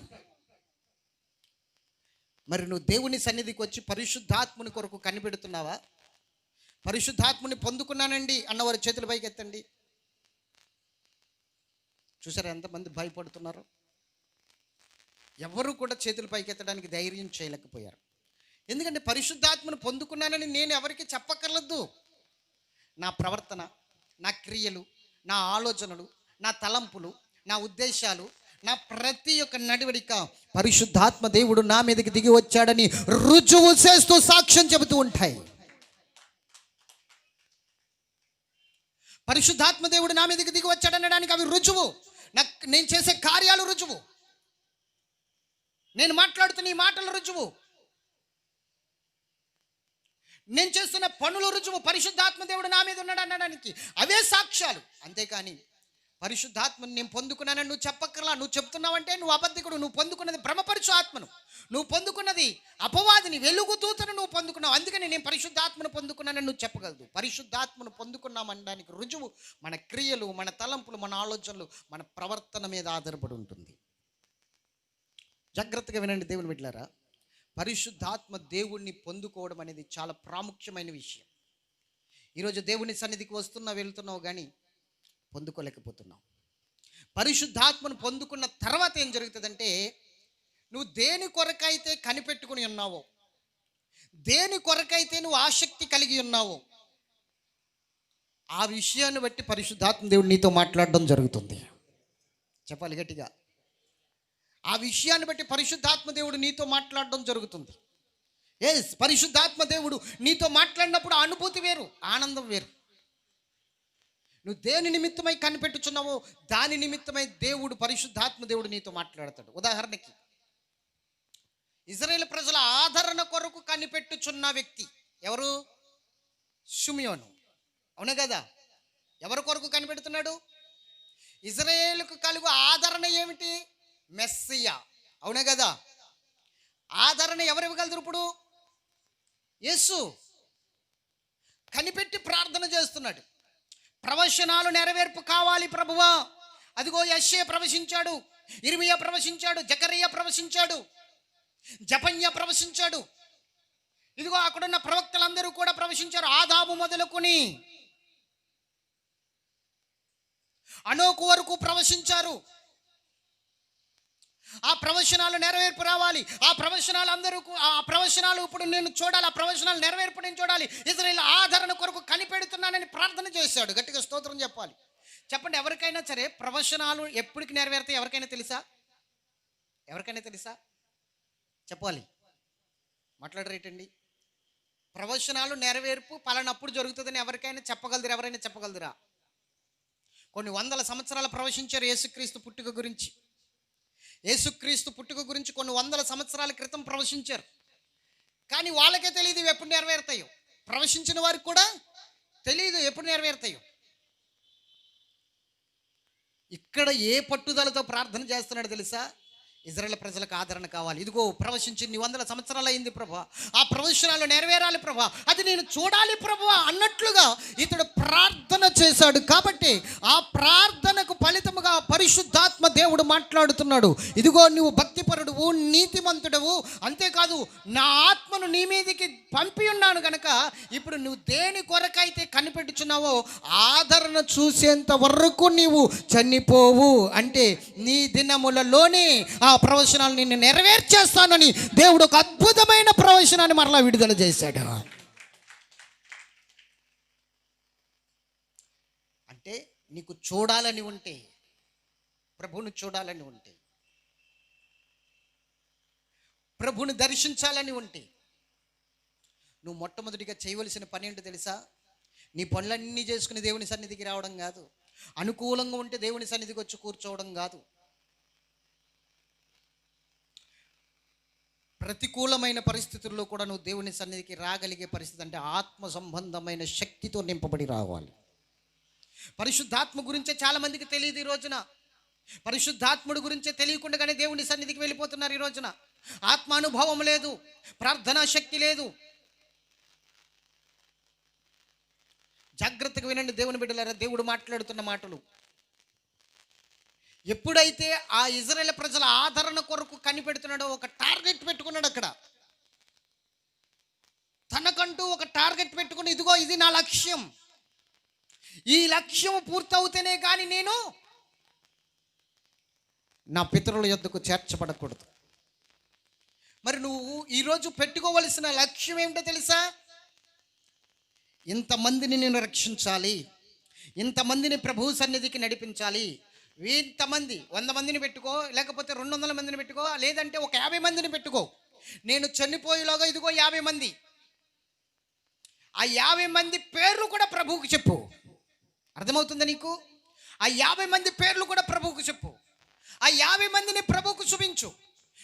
మరి నువ్వు దేవుని సన్నిధికి వచ్చి పరిశుద్ధాత్ముని కొరకు కనిపెడుతున్నావా? పరిశుద్ధాత్ముని పొందుకున్నానండి అన్నవారు చేతుల పైకి ఎత్తండి. చూసారా ఎంతమంది భయపడుతున్నారు? ఎవరు కూడా చేతుల పైకి ఎత్తడానికి ధైర్యం చేయలేకపోయారు. ఎందుకంటే పరిశుద్ధాత్మను పొందుకున్నానని నేను ఎవరికి చెప్పక్కర్లేదు. నా ప్రవర్తన, నా క్రియలు, నా ఆలోచనలు, నా తలంపులు, నా ఉద్దేశాలు, నా ప్రతి ఒక్క నడవడిక పరిశుద్ధాత్మ దేవుడు నా మీదకి దిగి వచ్చాడని రుజువు చేస్తూ సాక్ష్యం చెబుతూ ఉంటాయి. పరిశుద్ధాత్మ దేవుడు నా మీదకి దిగి వచ్చాడనడానికి అవి రుజువు. నేను చేసే కార్యాలు రుజువు. నేను మాట్లాడుతున్న ఈ మాటల రుజువు. నేను చేస్తున్న పనుల రుజువు. పరిశుద్ధాత్మ దేవుడు నా మీద ఉన్నాడు అనడానికి అవే సాక్ష్యాలు. అంతేకాని పరిశుద్ధాత్మను నేను పొందుకున్నానని నువ్వు చెప్పక్కర్లా. నువ్వు చెప్తున్నావంటే నువ్వు అబద్ధికుడు. నువ్వు పొందుకున్నది భ్రమపరచు ఆత్మను, నువ్వు పొందుకున్నది అపవాదిని, వెలుగుదూతను నువ్వు పొందుకున్నావు. అందుకని నేను పరిశుద్ధాత్మను పొందుకున్నానని నువ్వు చెప్పగలదు. పరిశుద్ధాత్మను పొందుకున్నామనడానికి రుజువు మన క్రియలు, మన తలంపులు, మన ఆలోచనలు, మన ప్రవర్తన మీద ఆధారపడి ఉంటుంది. జాగ్రత్తగా వినండి దేవుని బిడ్డలారా. పరిశుద్ధాత్మ దేవుణ్ణి పొందుకోవడం అనేది చాలా ప్రాముఖ్యమైన విషయం. ఈరోజు దేవుని సన్నిధికి వెళ్తున్నావు కానీ పొందుకోలేకపోతున్నావు. పరిశుద్ధాత్మను పొందుకున్న తర్వాత ఏం జరుగుతుందంటే, నువ్వు దేని కొరకైతే కనిపెట్టుకుని ఉన్నావో, దేని కొరకైతే నువ్వు ఆసక్తి కలిగి ఉన్నావో, ఆ విషయాన్ని బట్టి పరిశుద్ధాత్మ దేవుడు నీతో మాట్లాడడం జరుగుతుంది. చెప్పాలి గట్టిగా. ఆ విషయాన్ని బట్టి పరిశుద్ధాత్మ దేవుడు నీతో మాట్లాడడం జరుగుతుంది. పరిశుద్ధాత్మ దేవుడు నీతో మాట్లాడినప్పుడు ఆ అనుభూతి వేరు, ఆనందం వేరు. నువ్వు దేని నిమిత్తమై కనిపెట్టుచున్నావో దాని నిమిత్తమై దేవుడు, పరిశుద్ధాత్మ దేవుడు నీతో మాట్లాడతాడు. ఉదాహరణకి, ఇశ్రాయేలు ప్రజల ఆదరణ కొరకు కనిపెట్టుచున్న వ్యక్తి ఎవరు? షిమ్యోను. అవునా కదా? ఎవరి కొరకు కనిపెడుతున్నాడు? ఇశ్రాయేలుకు కలుగు ఆదరణ ఏమిటి? మెస్సియా. అవునా కదా? ఆదరణ ఎవరు ఇవ్వగలరు? ఇప్పుడు యేసు. కనిపెట్టి ప్రార్థన చేస్తున్నాడు. ప్రవచనాలు నెరవేర్పు కావాలి ప్రభువా. అదిగో యెషయా ప్రవచించాడు, ఇర్మియా ప్రవచించాడు, జకరియా ప్రవచించాడు, జపన్యా ప్రవచించాడు. ఇదిగో అక్కడున్న ప్రవక్తలందరూ కూడా ప్రవచించారు. ఆదాము మొదలుకొని అనోకు వరకు ప్రవచించారు. ఆ ప్రవచనాలు నెరవేర్పు రావాలి. ఆ ప్రవచనాలు ఇప్పుడు నేను చూడాలి. ఆ ప్రవచనాలు నెరవేర్పు నేను చూడాలి. ఇశ్రాయేలు ఆదరణ కొరకు కనిపెడుతున్నానని ప్రార్థన చేశాడు. గట్టిగా స్తోత్రం చెప్పాలి. చెప్పండి, ఎవరికైనా సరే ప్రవచనాలు ఎప్పటికి నెరవేరుతాయి? ఎవరికైనా తెలుసా? ఎవరికైనా తెలుసా? చెప్పాలి, మాట్లాడరేటండి. ప్రవచనాలు నెరవేర్పు పలానప్పుడు జరుగుతుందని ఎవరికైనా చెప్పగలదురా? ఎవరైనా చెప్పగలదురా? కొన్ని వందల సంవత్సరాలు ప్రవచించారు యేసుక్రీస్తు పుట్టుక గురించి. యేసుక్రీస్తు పుట్టుక గురించి కొన్ని వందల సంవత్సరాల క్రితం ప్రవచించారు. కానీ వాళ్ళకే తెలియదు ఇవి ఎప్పుడు నెరవేరుతాయో. ప్రవచించిన వారికి కూడా తెలియదు ఎప్పుడు నెరవేరుతాయో. ఇక్కడ ఏ పట్టుదలతో ప్రార్థన చేస్తున్నాడు తెలుసా? ఇశ్రాయేలు ప్రజలకు ఆదరణ కావాలి. ఇదిగో ప్రవచించి 100 సంవత్సరాలు అయింది ప్రభువా, ఆ ప్రవచనాలు నెరవేరాలి ప్రభువా, అది నేను చూడాలి ప్రభువా అన్నట్లుగా ఇతడు ప్రార్థన చేశాడు. కాబట్టి ఆ ప్రార్థనకు ఫలితముగా పరిశుద్ధాత్మ దేవుడు మాట్లాడుతున్నాడు. ఇదిగో నువ్వు భక్తిపరుడువు, నీతిమంతుడవు, అంతేకాదు నా ఆత్మను నీ మీదకి పంపి ఉన్నాను గనక ఇప్పుడు నువ్వు దేని కొరకైతే కనిపెట్టుచున్నావో ఆదరణ చూసేంత వరకు నీవు చనిపోవు. అంటే నీ దినములలోనే ఆ ప్రవచనాలు నిన్ను నెరవేర్చేస్తానని దేవుడు ఒక అద్భుతమైన ప్రవచనాన్ని మరలా విడుదల చేశాడు. అంటే నీకు చూడాలని ఉంటే, ప్రభువుని చూడాలని ఉంటే, ప్రభువుని దర్శించాలని ఉంటే నువ్వు మొట్టమొదటిగా చేయవలసిన పని ఏంటో తెలుసా? నీ పనులన్నీ చేసుకుని దేవుని సన్నిధికి రావడం కాదు, అనుకూలంగా ఉంటే దేవుని సన్నిధికి వచ్చి కూర్చోవడం కాదు, ప్రతికూలమైన పరిస్థితుల్లో కూడా నువ్వు దేవుని సన్నిధికి రాగలిగే పరిస్థితి అంటే ఆత్మ సంబంధమైన శక్తితో నింపబడి రావాలి. పరిశుద్ధాత్మ గురించే చాలా మందికి తెలియదు ఈ రోజున. పరిశుద్ధాత్ముడి గురించే తెలియకుండానే దేవుని సన్నిధికి వెళ్ళిపోతున్నారు ఈ రోజున. ఆత్మానుభవం లేదు, ప్రార్థనా శక్తి లేదు. జాగ్రత్తగా వినండి దేవుని బిడ్డలారా, దేవుడు మాట్లాడుతున్న మాటలు. ఎప్పుడైతే ఆ ఇశ్రాయేలు ప్రజల ఆదరణ కొరకు కనిపెడుతున్నాడో, ఒక టార్గెట్ పెట్టుకున్నాడు. అక్కడ తనకంటూ ఒక టార్గెట్ పెట్టుకుని, ఇదిగో ఇది నా లక్ష్యం, ఈ లక్ష్యం పూర్తవుతేనే కానీ నేను నా పితరుల యొద్దకు చేర్చబడకూడదు. మరి నువ్వు ఈరోజు పెట్టుకోవలసిన లక్ష్యం ఏమిటో తెలుసా? ఇంతమందిని నేను రక్షించాలి, ఇంతమందిని ప్రభు సన్నిధికి నడిపించాలి. ఇంతమంది 100 మందిని పెట్టుకో, లేకపోతే 200 మందిని పెట్టుకో, లేదంటే ఒక 50 మందిని పెట్టుకో. నేను చనిపోయేలోగా ఇదిగో 50 మంది, ఆ 50 మంది పేర్లు కూడా ప్రభువుకి చెప్పు. అర్థమవుతుందా నీకు? ఆ 50 మంది పేర్లు కూడా ప్రభువుకు చెప్పు. ఆ 50 మందిని ప్రభువుకు చూపించు.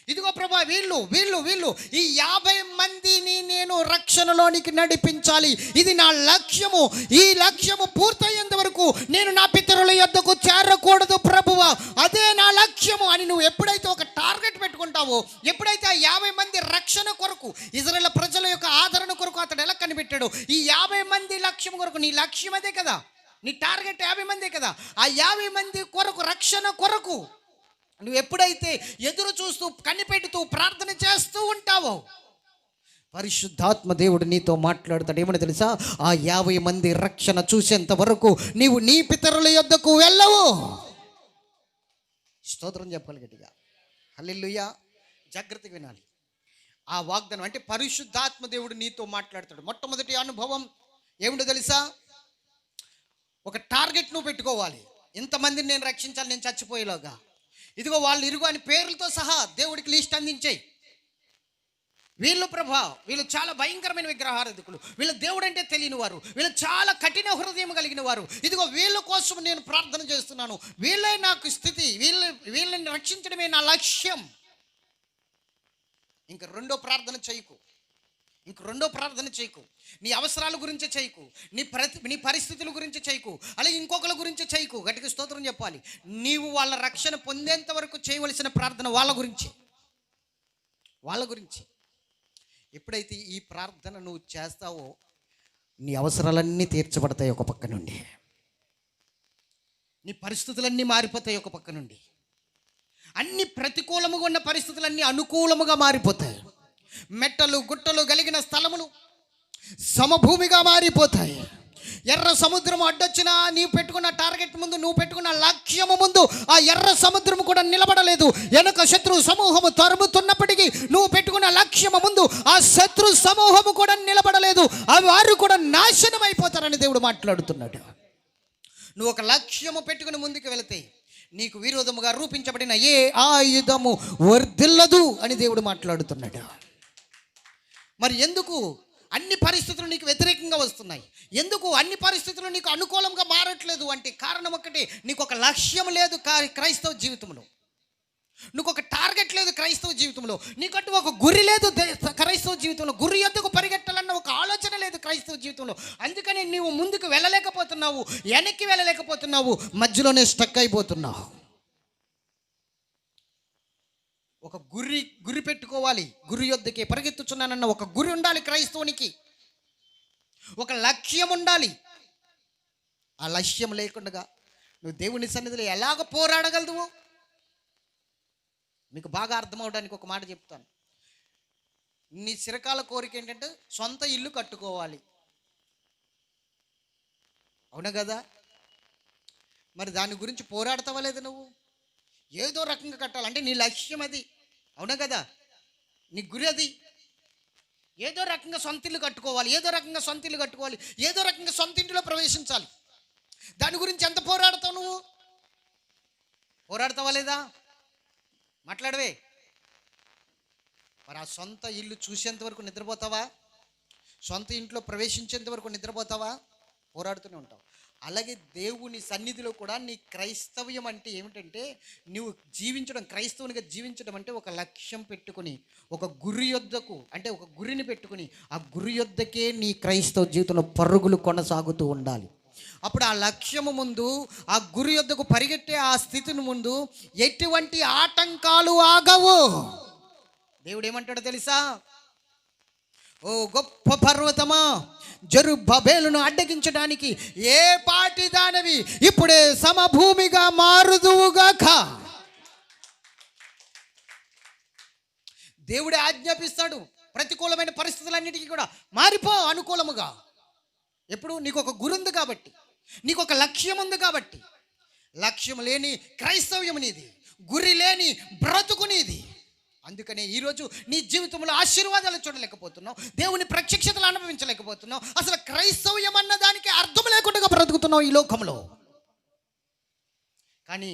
ఇదిగో ప్రభా, వీళ్ళు వీళ్ళు వీళ్ళు ఈ 50 మందిని నేను రక్షణలోనికి నడిపించాలి, ఇది నా లక్ష్యము. ఈ లక్ష్యము పూర్తయ్యేంత వరకు నేను నా పితరుల యొద్దకు చేరకూడదు ప్రభువా, అదే నా లక్ష్యము అని నువ్వు ఎప్పుడైతే ఒక టార్గెట్ పెట్టుకుంటావో, ఎప్పుడైతే ఆ 50 మంది రక్షణ కొరకు, ఇజ్రాయేల్ ప్రజల యొక్క ఆదరణ కొరకు అతడు ఎలా కనిపెట్టాడు, ఈ 50 మంది లక్ష్యం కొరకు, నీ లక్ష్యం అదే కదా, నీ టార్గెట్ 50 మందే కదా, ఆ 50 మంది కొరకు, రక్షణ కొరకు నువ్వు ఎప్పుడైతే ఎదురు చూస్తూ కనిపెడుతూ ప్రార్థన చేస్తూ ఉంటావో, పరిశుద్ధాత్మ దేవుడు నీతో మాట్లాడతాడు. ఏమని తెలుసా? ఆ 50 మంది రక్షణ చూసేంత వరకు నీవు నీ పితరుల యొద్దకు వెళ్ళవు. స్తోత్రం చెప్పాలి గట్టిగా, హల్లెలూయా. జాగ్రత్తగా వినాలి ఆ వాగ్దానం. అంటే పరిశుద్ధాత్మ దేవుడు నీతో మాట్లాడతాడు. మొట్టమొదటి అనుభవం ఏమిటో తెలుసా? ఒక టార్గెట్ నువ్వు పెట్టుకోవాలి. ఇంతమందిని నేను రక్షించాలి నేను చచ్చిపోయేలాగా. ఇదిగో వాళ్ళు ఇరుగు అని పేర్లతో సహా దేవుడికి లిస్ట్ అందించాయి. వీళ్ళు ప్రభా, వీళ్ళు చాలా భయంకరమైన విగ్రహారాధికులు, వీళ్ళు దేవుడు అంటే తెలియని వారు, వీళ్ళు చాలా కఠిన హృదయం కలిగిన వారు. ఇదిగో వీళ్ళ కోసం నేను ప్రార్థన చేస్తున్నాను, వీళ్ళే నాకు స్థితి, వీళ్ళని రక్షించడమే నా లక్ష్యం. ఇంక రెండో ప్రార్థన చేయకు, నీ అవసరాల గురించి చేయకు, నీ పరిస్థితుల గురించి చేయకు, అలాగే ఇంకొకరి గురించి చేయకు. గట్టిగా స్తోత్రం చెప్పాలి. నీవు వాళ్ళ రక్షణ పొందేంత వరకు చేయవలసిన ప్రార్థన వాళ్ళ గురించి. ఎప్పుడైతే ఈ ప్రార్థన నువ్వు చేస్తావో నీ అవసరాలన్నీ తీర్చబడతాయి ఒక పక్క నుండి, నీ పరిస్థితులన్నీ మారిపోతాయి ఒక పక్క నుండి, అన్ని ప్రతికూలముగా ఉన్న పరిస్థితులన్నీ అనుకూలముగా మారిపోతాయి. మెట్టలు గుట్టలు కలిగిన స్థలములు సమభూమిగా మారిపోతాయి. ఎర్ర సముద్రం అడ్డొచ్చినా నీవు పెట్టుకున్న టార్గెట్ ముందు, నువ్వు పెట్టుకున్న లక్ష్యము ముందు ఆ ఎర్ర సముద్రం కూడా నిలబడలేదు. వెనుక శత్రు సమూహము తరుముతున్నప్పటికీ నువ్వు పెట్టుకున్న లక్ష్యము ముందు ఆ శత్రు సమూహము కూడా నిలబడలేదు. వారు కూడా నాశనం అయిపోతారని దేవుడు మాట్లాడుతున్నాడు. నువ్వు ఒక లక్ష్యము పెట్టుకుని ముందుకు వెళితే నీకు విరోధముగా రూపించబడిన ఏ ఆయుధము వర్ధిల్లదు అని దేవుడు మాట్లాడుతున్నాడు. మరి ఎందుకు అన్ని పరిస్థితులు నీకు వ్యతిరేకంగా వస్తున్నాయి? ఎందుకు అన్ని పరిస్థితులు నీకు అనుకూలంగా మారట్లేదు అంటే కారణం ఒక్కటే, నీకు ఒక లక్ష్యం లేదు క్రైస్తవ జీవితంలో, నీకు ఒక టార్గెట్ లేదు క్రైస్తవ జీవితంలో, నీకంటూ ఒక గురి లేదు క్రైస్తవ జీవితంలో, గురి యొద్దకు పరిగెట్టాలన్న ఒక ఆలోచన లేదు క్రైస్తవ జీవితంలో. అందుకని నీవు ముందుకు వెళ్ళలేకపోతున్నావు, వెనక్కి వెళ్ళలేకపోతున్నావు, మధ్యలోనే స్టక్ అయిపోతున్నావు. ఒక గురి పెట్టుకోవాలి. గురి యొద్దకే పరిగెత్తుచున్నానన్న ఒక గురి ఉండాలి క్రైస్తవునికి, ఒక లక్ష్యం ఉండాలి. ఆ లక్ష్యం లేకుండా నువ్వు దేవుని సన్నిధిలో ఎలాగ పోరాడగలవు? మీకు బాగా అర్థం అవడానికి ఒక మాట చెప్తాను. నీ చిరకాల కోరిక ఏంటంటే సొంత ఇల్లు కట్టుకోవాలి, అవునా కదా? మరి దాని గురించి పోరాడతావా లేదా? నువ్వు ఏదో రకంగా కట్టాలంటే నీ లక్ష్యం అది, అవునా కదా? నీ గురి అది. ఏదో రకంగా సొంత ఇల్లు కట్టుకోవాలి, ఏదో రకంగా సొంత ఇంటిలో ప్రవేశించాలి. దాని గురించి ఎంత పోరాడతావు? నువ్వు పోరాడతావా లేదా? మాట్లాడవే. మరి ఆ సొంత ఇల్లు చూసేంత వరకు నిద్రపోతావా? సొంత ఇంట్లో ప్రవేశించేంత వరకు నిద్రపోతావా? పోరాడుతూనే ఉంటావు. అలాగే దేవుని సన్నిధిలో కూడా నీ క్రైస్తవ్యం అంటే ఏమిటంటే, నువ్వు జీవించడం, క్రైస్తవునిగా జీవించడం అంటే ఒక లక్ష్యం పెట్టుకుని, ఒక గురి యొద్దకు, అంటే ఒక గురిని పెట్టుకుని ఆ గురి యొద్దకే నీ క్రైస్తవ జీవితంలో పరుగులు కొనసాగుతూ ఉండాలి. అప్పుడు ఆ లక్ష్యము ముందు, ఆ గురి యొద్దకు పరిగెట్టే ఆ స్థితిని ముందు ఎటువంటి ఆటంకాలు ఆగవు. దేవుడు ఏమంటాడో తెలుసా? ఓ గొప్ప పర్వతమా, జెరుబ్బేలును అడ్డగించడానికి ఏ పాటి దానవి ఇప్పుడే సమభూమిగా మారుదువుగాక. దేవుడే ఆజ్ఞాపిస్తాడు. ప్రతికూలమైన పరిస్థితులన్నిటికీ కూడా మారిపో అనుకూలముగా. ఎప్పుడు నీకు ఒక గురి ఉంది కాబట్టి, నీకు ఒక లక్ష్యం ఉంది కాబట్టి. లక్ష్యం లేని క్రైస్తవ్యం నీది, గురి లేని బ్రతుకు నీది. అందుకనే ఈరోజు నీ జీవితంలో ఆశీర్వాదాలు చూడలేకపోతున్నావు, దేవుని ప్రత్యక్షతలు అనుభవించలేకపోతున్నావు. అసలు క్రైస్తవ్యం అన్న దానికి అర్థం లేకుండా బ్రతుకుతున్నావు ఈ లోకంలో. కానీ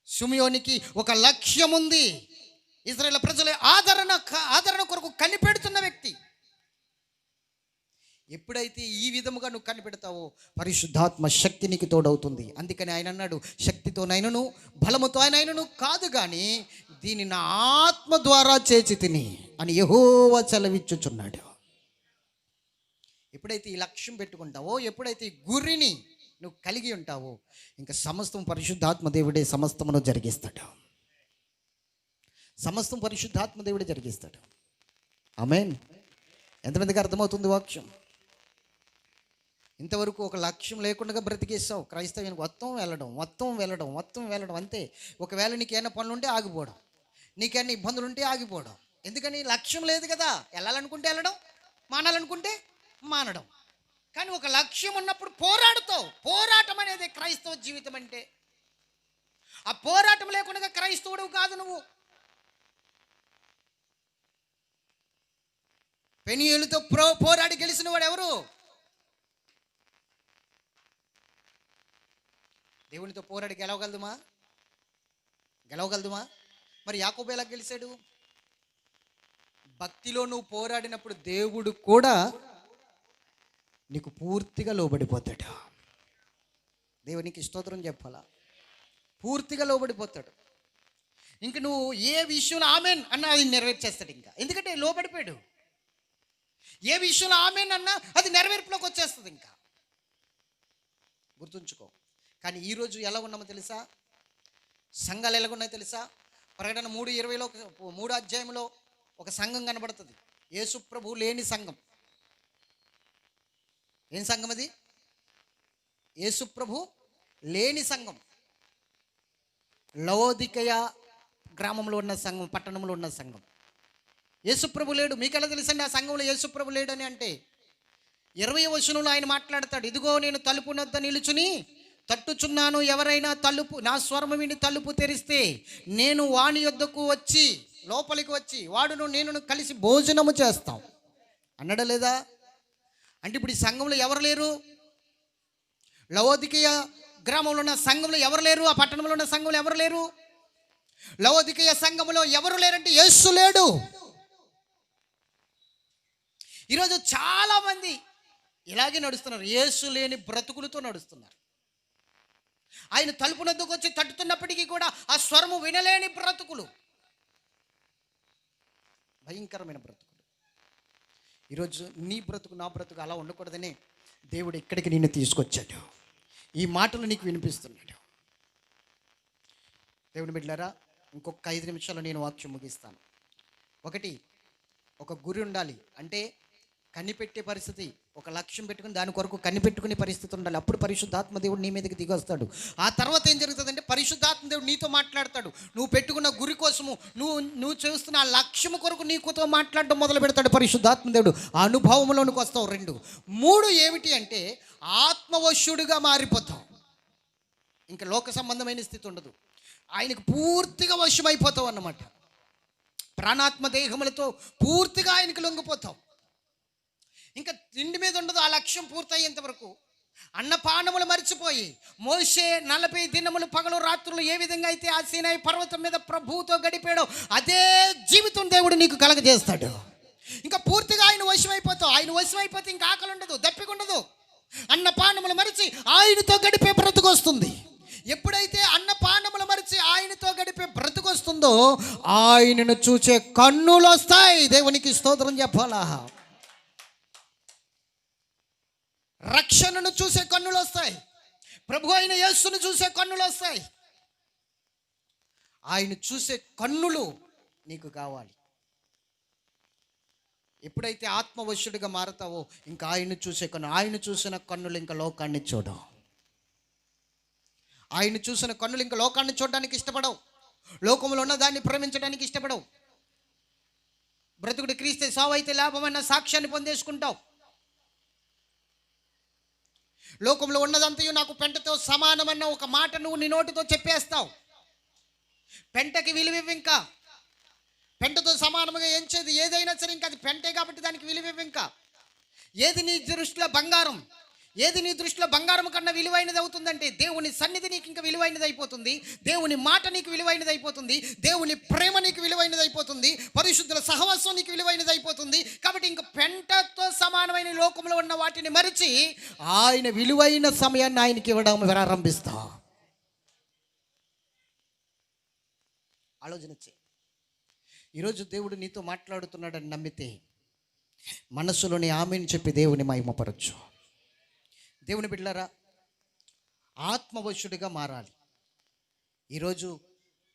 షిమ్యోనికి ఒక లక్ష్యం ఉంది. ఇశ్రాయేలు ప్రజల ఆదరణ కొరకు కనిపెడుతున్న వ్యక్తి. ఎప్పుడైతే ఈ విధముగా నువ్వు కనిపెడతావో పరిశుద్ధాత్మ శక్తి నీకు తోడవుతుంది. అందుకని ఆయన అన్నాడు, శక్తితోనైనను బలముతో ఆయనను కాదు కానీ దీని నా ఆత్మ ద్వారా చేసి తిని అని యెహోవా సెలవిచ్చుచున్నాడు. ఎప్పుడైతే ఈ లక్ష్యం పెట్టుకుంటావో, ఎప్పుడైతే ఈ గురిని నువ్వు కలిగి ఉంటావో, ఇంకా సమస్తం పరిశుద్ధాత్మ దేవుడే సమస్తమును జరిగిస్తాడు. సమస్తం పరిశుద్ధాత్మ దేవుడే జరిగిస్తాడు. ఆమేన్. ఎంతమందికి అర్థమవుతుంది వాక్యం? ఇంతవరకు ఒక లక్ష్యం లేకుండా బ్రతికేస్తావు. క్రైస్తవ్యానికి మొత్తం వెళ్ళడం అంతే. ఒకవేళ నీకేమైనా పనులు ఉంటే ఆగిపోవడం, నీకేమైనా ఇబ్బందులు ఉంటే ఆగిపోవడం. ఎందుకని? లక్ష్యం లేదు కదా. వెళ్ళాలనుకుంటే వెళ్ళడం, మానాలనుకుంటే మానడం. కానీ ఒక లక్ష్యం ఉన్నప్పుడు పోరాడుతావు. పోరాటం అనేది క్రైస్తవ జీవితం అంటే. ఆ పోరాటం లేకుండా క్రైస్తవుడు కాదు నువ్వు. పెనీయేలుతో పోరాడి గెలిచిన వాడు ఎవరు? దేవునితో పోరాడి గెలవగలదుమా? మరి యాకోబు ఎలా గెలిచాడు? భక్తిలో నువ్వు పోరాడినప్పుడు దేవుడు కూడా నీకు పూర్తిగా లోబడిపోతాడు. దేవునికి స్తోత్రం చెప్పాలా? పూర్తిగా లోబడిపోతాడు. ఇంక నువ్వు ఏ విషయంలో ఆమెన్ అన్నా అది నెరవేర్చేస్తాడు. ఇంకా ఎందుకంటే లోబడిపోయాడు. ఏ విషయంలో ఆమెన్ అన్నా అది నెరవేర్పులోకి వచ్చేస్తుంది. ఇంకా గుర్తుంచుకో. కానీ ఈరోజు ఎలా ఉన్నామో తెలుసా? సంఘాలు ఎలాగున్నాయో తెలుసా? ప్రకటన 3:20లో 3వ అధ్యాయంలో ఒక సంఘం కనబడుతుంది. యేసు ప్రభు లేని సంఘం. ఏం సంఘం అది? యేసు ప్రభు లేని సంఘం. లవోదికయ గ్రామంలో ఉన్న సంఘం, పట్టణంలో ఉన్న సంఘం. యేసుప్రభు లేడు. మీకు ఎలా తెలుసండి ఆ సంఘంలో యేసుప్రభు లేడని? అంటే 20వ వచనంలో ఆయన మాట్లాడతాడు, ఇదిగో నేను తలుపు వద్ద నిలుచుని తట్టుచున్నాను, ఎవరైనా తలుపు నా స్వరము విని తలుపు తెరిస్తే నేను వాని యొద్దకు వచ్చి, లోపలికి వచ్చి వాడును నేను కలిసి భోజనము చేస్తాం అన్నాడా లేదా? అంటే ఇప్పుడు ఈ సంఘంలో ఎవరు లేరు? లవోదికయ గ్రామంలో ఉన్న సంఘంలో ఎవరు లేరు? ఆ పట్టణంలో ఉన్న సంఘంలో ఎవరు లేరు? లవోదికయ సంఘంలో ఎవరు లేరంటే యేసు లేడు. ఈరోజు చాలామంది ఇలాగే నడుస్తున్నారు. యేసు లేని బ్రతుకులతో నడుస్తున్నారు. ఆయన తలుపు నొద్దకు వచ్చి తట్టుతున్నప్పటికీ కూడా ఆ స్వరము వినలేని బ్రతుకులు, భయంకరమైన బ్రతుకులు. ఈరోజు నీ బ్రతుకు, నా బ్రతుకు అలా ఉండకూడదనే దేవుడు ఇక్కడికి నిన్ను తీసుకొచ్చాడు. ఈ మాటలు నీకు వినిపిస్తున్నాడు. దేవుని బిడ్డలారా, ఇంకొక 5 నిమిషాలు నేను వాక్యం ముగిస్తాను. ఒకటి, ఒక గురి ఉండాలి. అంటే కనిపెట్టే పరిస్థితి, ఒక లక్ష్యం పెట్టుకుని దాని కొరకు కనిపెట్టుకునే పరిస్థితి ఉండాలి. అప్పుడు పరిశుద్ధాత్మ దేవుడు నీ మీదకి దిగొస్తాడు. ఆ తర్వాత ఏం జరుగుతుందంటే పరిశుద్ధాత్మ దేవుడు నీతో మాట్లాడతాడు. నువ్వు పెట్టుకున్న గురి కోసము, నువ్వు చేస్తున్న ఆ లక్ష్యం కొరకు నీకుతో మాట్లాడడం మొదలు పెడతాడు పరిశుద్ధాత్మ దేవుడు. ఆ అనుభవంలోనికి వస్తావు. 2, 3 ఏమిటి అంటే ఆత్మవశుడుగా మారిపోతావు. ఇంకా లోక సంబంధమైన స్థితి ఉండదు. ఆయనకు పూర్తిగా వశమైపోతావు అన్నమాట. ప్రాణాత్మ దేహములతో పూర్తిగా ఆయనకు లొంగిపోతావు. ఇంకా తిండి మీద ఉండదు. ఆ లక్ష్యం పూర్తయ్యేంత వరకు అన్నపానములు మర్చిపోయి మోషే 40 దినములు పగలు రాత్రులు ఏ విధంగా అయితే ఆ సీనాయి పర్వతం మీద ప్రభువుతో గడిపాడో అదే జీవితం దేవుడు నీకు కలగజేస్తాడు. ఇంకా పూర్తిగా ఆయన వశమైపోతావు. ఆయన వశమైపోతే ఇంకా ఆకలి ఉండదు, దప్పిక ఉండదు. అన్నపానములు మరిచి ఆయనతో గడిపే బ్రతుకు వస్తుంది. ఎప్పుడైతే అన్నపానములు మరిచి ఆయనతో గడిపే బ్రతుకు వస్తుందో ఆయనను చూసే కన్నులు వస్తాయి. దేవునికి స్తోత్రం చెప్పాలా? రక్షణను చూసే కన్నులు వస్తాయి. ప్రభు అయిన యేసును చూసే కన్నులు వస్తాయి. ఆయన చూసే కన్నులు నీకు కావాలి. ఎప్పుడైతే ఆత్మవశుడిగా మారతావో ఇంకా ఆయన చూసే కన్ను, ఆయన చూసిన కన్నులు ఇంకా లోకాన్ని చూడవు. ఆయన చూసిన కన్నులు ఇంకా లోకాన్ని చూడడానికి ఇష్టపడవు. లోకంలో ఉన్న దాన్ని ప్రేమించడానికి ఇష్టపడవు. బ్రతుకుడు క్రీస్తే సావు అయితే లాభం అన్న సాక్ష్యాన్ని పొందేసుకుంటావు. లోకంలో ఉన్నదంతయు నాకు పెంటతో సమానమన్న ఒక మాట నువ్వు నీ నోటితో చెప్పేస్తావు. పెంటకి విలువ ఇంకా పెంటతో సమానముగా ఎంచేది ఏదైనా సరే ఇంకా అది పెంటే కాబట్టి దానికి విలువ ఇంకా. ఏది నీ దృష్టిలో బంగారం, ఏది నీ దృష్టిలో బంగారం కన్నా విలువైనది అవుతుందంటే దేవుని సన్నిధి నీకు ఇంకా విలువైనది అయిపోతుంది, దేవుని మాట నీకు విలువైనది అయిపోతుంది, దేవుని ప్రేమ నీకు విలువైనది అయిపోతుంది, పరిశుద్ధుల సహవాసం నీకు విలువైనది అయిపోతుంది. కాబట్టి ఇంక పెంటతో సమానమైన లోకంలో ఉన్న వాటిని మరిచి ఆయన విలువైన సమయాన్ని ఆయనకి ఇవ్వడం ప్రారంభిస్తా. ఆలోచన చేయి. ఈరోజు దేవుడు నీతో మాట్లాడుతున్నాడని నమ్మితే మనసులోని ఆమెను చెప్పి దేవుని మహిమపరచు. దేవుని బిడ్డలారా, ఆత్మవశుడిగా మారాలి. ఈరోజు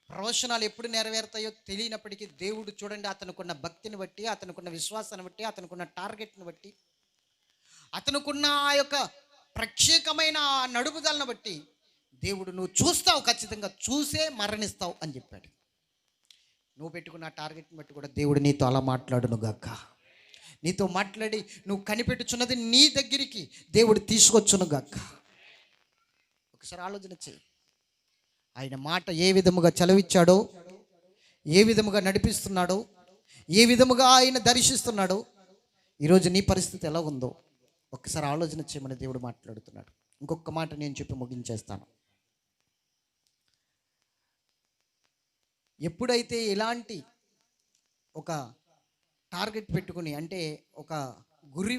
ప్రవచనాలు ఎప్పుడు నెరవేరుతాయో తెలియనప్పటికీ దేవుడు చూడండి, అతనుకున్న భక్తిని బట్టి, అతనుకున్న విశ్వాసాన్ని బట్టి, అతనుకున్న టార్గెట్ని బట్టి, అతనుకున్న ఆ యొక్క ప్రత్యేకమైన నడుపుదలను బట్టి దేవుడు నువ్వు చూస్తావు, ఖచ్చితంగా చూసే మరణిస్తావు అని చెప్పాడు. నువ్వు పెట్టుకున్న టార్గెట్ని బట్టి కూడా దేవుడు నీతో అలా మాట్లాడును గాక. నీతో మాట్లాడి నువ్వు కనిపెట్టుచున్నది నీ దగ్గరికి దేవుడు తీసుకొచ్చును గాక. ఒకసారి ఆలోచన చేయి. ఆయన మాట ఏ విధముగా చలవిచ్చాడో, ఏ విధముగా నడిపిస్తున్నాడో, ఏ విధముగా ఆయన దర్శిస్తున్నాడో, ఈరోజు నీ పరిస్థితి ఎలా ఉందో ఒకసారి ఆలోచన చేయమని దేవుడు మాట్లాడుతున్నాడు. ఇంకొక మాట నేను చెప్పి ముగించేస్తాను. ఎప్పుడైతే ఇలాంటి ఒక టార్గెట్ పెట్టుకుని, అంటే ఒక గురి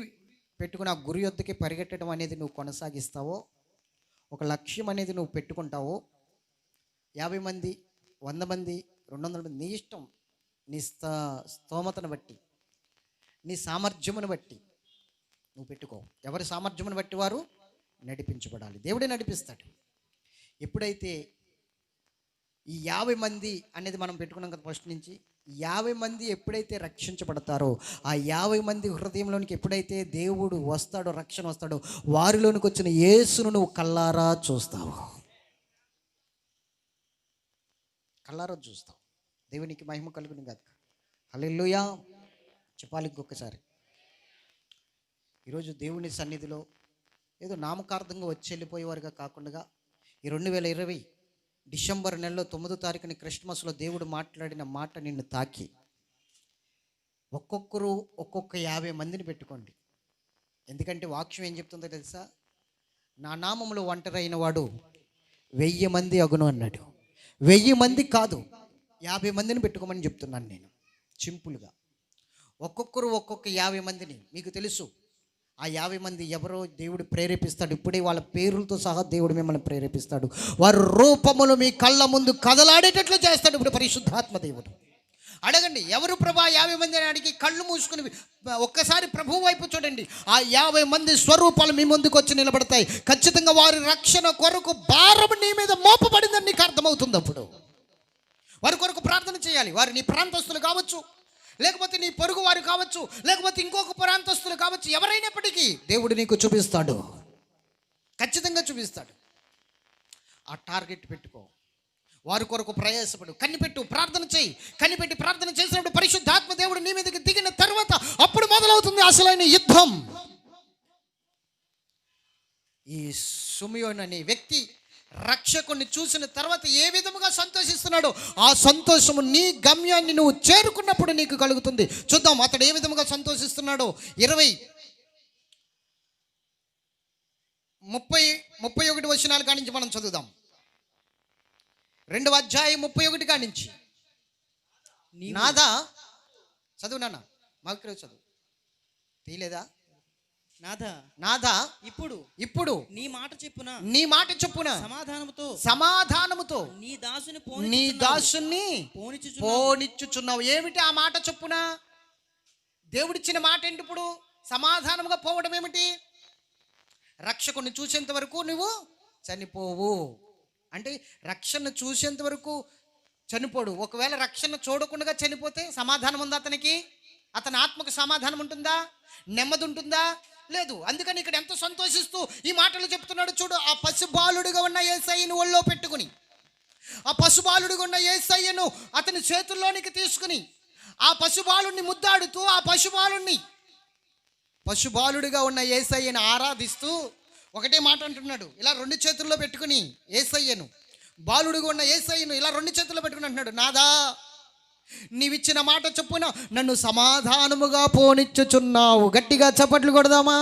పెట్టుకుని ఆ గురి వద్దకి పరిగెట్టడం అనేది నువ్వు కొనసాగిస్తావో, ఒక లక్ష్యం అనేది నువ్వు పెట్టుకుంటావో, 50 మంది 100 మంది 200 మంది నీ ఇష్టం, నీ స్తోమతను బట్టి, నీ సామర్థ్యమును బట్టి నువ్వు పెట్టుకో. ఎవరి సామర్థ్యమును బట్టి వారు నడిపించబడాలి. దేవుడే నడిపిస్తాడు. ఎప్పుడైతే ఈ 50 మంది అనేది మనం పెట్టుకున్నాం కదా ఫస్ట్ నుంచి, 50 మంది ఎప్పుడైతే రక్షించబడతారో, ఆ 50 మంది హృదయంలోనికి ఎప్పుడైతే దేవుడు వస్తాడో, రక్షణ వస్తాడో, వారిలోనికి వచ్చిన యేసును నువ్వు కల్లారా చూస్తావు. కల్లారా చూస్తావు. దేవునికి మహిమ కలుగును గాక. హల్లెలూయా చెప్పాలి ఇంకొకసారి. ఈరోజు దేవుని సన్నిధిలో ఏదో నామకార్థంగా వచ్చి వెళ్ళిపోయేవారుగా కాకుండా, ఈ 2020 డిసెంబర్ నెలలో 9వ తారీఖుని క్రిస్మస్లో దేవుడు మాట్లాడిన మాట నిన్ను తాకి, ఒక్కొక్కరు ఒక్కొక్క 50 మందిని పెట్టుకోండి. ఎందుకంటే వాక్యం ఏం చెప్తుందో తెలుసా? నా నామములో ఒంటరైన వాడు 1000 మంది అగును అన్నాడు. 1000 మంది కాదు, 50 మందిని పెట్టుకోమని చెప్తున్నాను నేను సింపుల్గా. ఒక్కొక్కరు ఒక్కొక్క 50 మందిని. మీకు తెలుసు ఆ 50 మంది ఎవరో దేవుడు ప్రేరేపిస్తాడు. ఇప్పుడే వాళ్ళ పేర్లతో సహా దేవుడు మిమ్మల్ని ప్రేరేపిస్తాడు. వారి రూపములు మీ కళ్ళ ముందు కదలాడేటట్లు చేస్తాడు ఇప్పుడు పరిశుద్ధాత్మ దేవుడు. అడగండి, ఎవరు ప్రభా 50 మంది అని అడిగి కళ్ళు మూసుకుని ఒక్కసారి ప్రభు వైపు చూడండి. ఆ 50 మంది స్వరూపాలు మీ ముందుకు వచ్చి నిలబడతాయి. ఖచ్చితంగా వారి రక్షణ కొరకు భారం నీ మీద మోపబడిందని నీకు అర్థమవుతుంది. అప్పుడు వారి కొరకు ప్రార్థన చేయాలి. వారు నీ ప్రాంతస్తులు కావచ్చు, లేకపోతే నీ పొరుగు వారు కావచ్చు, లేకపోతే ఇంకొక ప్రాంతస్తులు కావచ్చు, ఎవరైనప్పటికీ దేవుడు నీకు చూపిస్తాడు, ఖచ్చితంగా చూపిస్తాడు. ఆ టార్గెట్ పెట్టుకో, వారి కొరకు ప్రయాసపడు, కనిపెట్టు, ప్రార్థన చేయి. కనిపెట్టి ప్రార్థన చేసినప్పుడు పరిశుద్ధాత్మ దేవుడు నీ మీదకి దిగిన తర్వాత అప్పుడు మొదలవుతుంది అసలైన యుద్ధం. ఈ సిమియోను అనే వ్యక్తి రక్షకుని చూసిన తర్వాత ఏ విధముగా సంతోషిస్తున్నాడో, ఆ సంతోషము నీ గమ్యాన్ని నువ్వు చేరుకున్నప్పుడు నీకు కలుగుతుంది. చూద్దాం అతడు ఏ విధముగా సంతోషిస్తున్నాడో. 31 వచనాల కాడి నుంచి మనం చదువుదాం. 2వ అధ్యాయం 31 కాడి నుంచి. నాదా చదువు నాన్న, మాకు చదువు తీయలేదా? నాదా ఇప్పుడు నీ మాట చెప్పున సమాధానముతో నీ దాసుని పోనిచ్చుచున్నావు. ఏమిటి ఆ మాట చెప్పున? దేవుడిచ్చిన మాట ఏంటి? ఇప్పుడు సమాధానముగా పోవడం ఏమిటి? రక్షకుని చూసేంత వరకు నువ్వు చనిపోవు. అంటే రక్షణ చూసేంత వరకు చనిపోడు. ఒకవేళ రక్షణ చూడకుండా చనిపోతే సమాధానం ఉందా అతనికి? అతని ఆత్మకు సమాధానం ఉంటుందా? నెమ్మది ఉంటుందా? లేదు. అందుకని ఇక్కడ ఎంత సంతోషిస్తూ ఈ మాటలు చెప్తున్నాడు చూడు. ఆ పశుబాలుడిగా ఉన్న యేసయ్యను ఒళ్ళో పెట్టుకుని, ఆ పశుబాలుడిగా ఉన్న యేసయ్యను అతని చేతుల్లోనికి తీసుకుని, ఆ పశుబాలుణ్ణి ముద్దాడుతూ ఆ పశుబాలుడిగా ఉన్న యేసయ్యను ఆరాధిస్తూ ఒకటే మాట అంటున్నాడు. ఇలా రెండు చేతుల్లో పెట్టుకుని యేసయ్యను, బాలుడిగా ఉన్న యేసయ్యను ఇలా రెండు చేతుల్లో పెట్టుకుని అంటున్నాడు, నాదా నీవిచ్చిన మాట చొప్పున నన్ను సమాధానముగా పోనిచ్చుచున్నావు. గట్టిగా చప్పట్లు కొడదామా?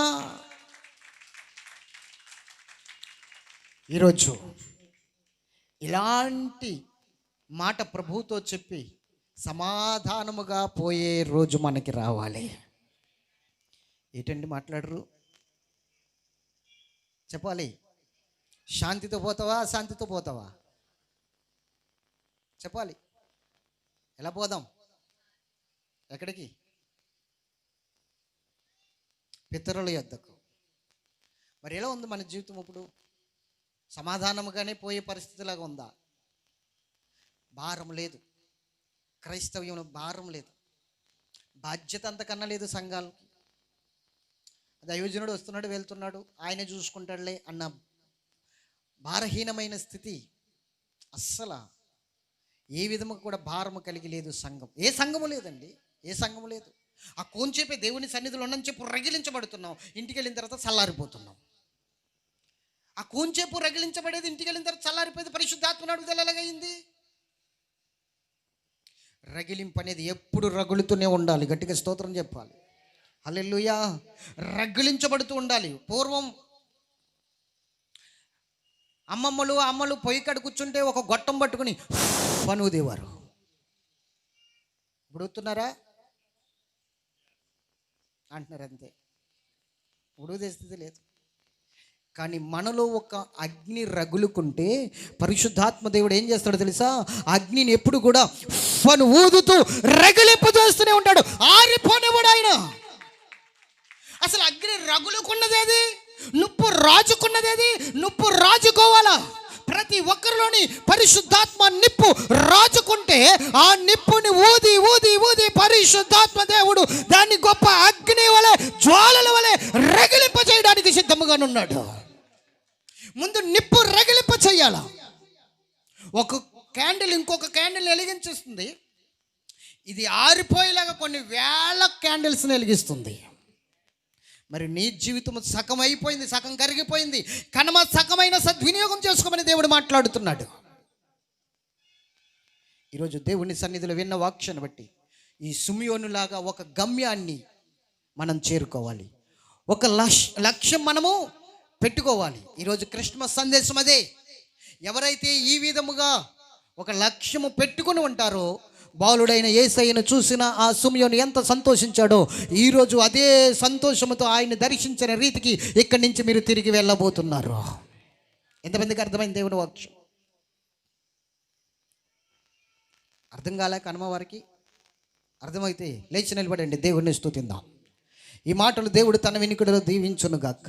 ఈరోజు ఇలాంటి మాట ప్రభువుతో చెప్పి సమాధానముగా పోయే రోజు మనకి రావాలి. ఏంటండి మాట్లాడరు? చెప్పాలి. శాంతితో పోతావా, అశాంతితో పోతావా? చెప్పాలి. ఎలా పోదాం? ఎక్కడికి? పితరుల యొద్దకు. మరి ఎలా ఉంది మన జీవితం ఇప్పుడు? సమాధానముగానే పోయే పరిస్థితిలాగా ఉందా? భారం లేదు, క్రైస్తవ్యంలో భారం లేదు, బాధ్యత అంతకన్నా లేదు సంఘాలకి. దైవజనుడు వస్తున్నాడు వెళ్తున్నాడు ఆయనే చూసుకుంటాడులే అన్న భారహీనమైన స్థితి అస్సలు ఏ విధముగా కూడా భారము కలిగి లేదు సంఘం. ఏ సంఘము లేదండి, ఏ సంఘము లేదు. ఆ కొంచెంపే దేవుని సన్నిధిలో ఉన్నని చెప్పి రగిలించబడుతున్నాం, ఇంటికి వెళ్ళిన తర్వాత చల్లారిపోతున్నాం. ఆ కొంచెంపు రగిలించబడేది ఇంటికి వెళ్ళిన తర్వాత చల్లారిపోయేది పరిశుద్ధాత్మ అడుగుదల ఎలాగైంది? రగిలింపు అనేది ఎప్పుడు రగులుతూనే ఉండాలి. గట్టిగా స్తోత్రం చెప్పాలి. హల్లెలూయా. రగిలించబడుతూ ఉండాలి. పూర్వం అమ్మలు పొయ్యి కాడ కూర్చుంటే ఒక గొట్టం పట్టుకుని పనుదేవారు. ఇప్పుడు వస్తున్నారా అంటున్నారు, అంతే. ఉడుదే స్థితి లేదు. కానీ మనలో ఒక అగ్ని రగులుకుంటే పరిశుద్ధాత్మ దేవుడు ఏం చేస్తాడో తెలుసా? అగ్నిని ఎప్పుడు కూడా పను ఊదుతూ రగిలింపు చేస్తూనే ఉంటాడు, ఆరిపోనివాడు ఆయన. అసలు అగ్ని రగులుకున్నదేది, నుప్పు రాజుకున్నదేది, నుప్పు రాజుకోవాలా. ప్రతి ఒక్కరిలోని పరిశుద్ధాత్మ నిప్పు రాజుకుంటే ఆ నిప్పుని ఊది ఊది ఊది పరిశుద్ధాత్మ దేవుడు దాన్ని గొప్ప అగ్ని వలె జ్వాలల వలె రగిలింప చేయడానికి సిద్ధముగానున్నాడు. ముందు నిప్పు రగిలింప చేయాల. ఒక క్యాండిల్ ఇంకొక క్యాండిల్ వెలిగించేస్తుంది, ఇది ఆరిపోయేలాగా కొన్ని వేల క్యాండిల్స్ని వెలిగిస్తుంది. మరి నీ జీవితం సగం అయిపోయింది, సగం కరిగిపోయింది. కనుమ సగమైన సద్వినియోగం చేసుకోమని దేవుడు మాట్లాడుతున్నాడు. ఈరోజు దేవుని సన్నిధిలో విన్న వాక్యాన్ని బట్టి ఈ సుమియోనులాగా ఒక గమ్యాన్ని మనం చేరుకోవాలి, ఒక లక్ష్యం మనము పెట్టుకోవాలి. ఈరోజు క్రిస్మస్ సందేశం అదే. ఎవరైతే ఈ విధముగా ఒక లక్ష్యము పెట్టుకుని ఉంటారో, బాలుడైన యేసయ్యను చూసిన ఆ సుమియోను ఎంత సంతోషించాడో, ఈరోజు అదే సంతోషముతో ఆయన దర్శించిన రీతికి ఇక్కడి నుంచి మీరు తిరిగి వెళ్ళబోతున్నారు. ఎంతమందికి అర్థమైంది దేవుని వాక్యం? అర్థం కాలే కనుమ వారికి? అర్థమైతే లేచి నిలబడండి, దేవుడిని స్తుతిద్దాం. ఈ మాటలు దేవుడు తన వినికిడిలో దీవించును గాక,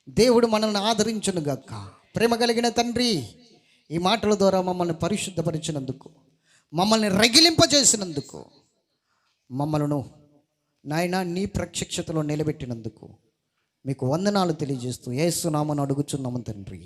దేవుడు మనల్ని ఆదరించును గాక. ప్రేమ కలిగిన తండ్రి, ఈ మాటల ద్వారా మమ్మల్ని పరిశుద్ధపరిచినందుకు, మమ్మల్ని రగిలింపజేసినందుకు, మమ్మలను నాయన నీ ప్రత్యక్షతలో నిలబెట్టినందుకు మీకు వందనాలు తెలియజేస్తూ యేసు నామమున అడుగుచున్నాము తండ్రి.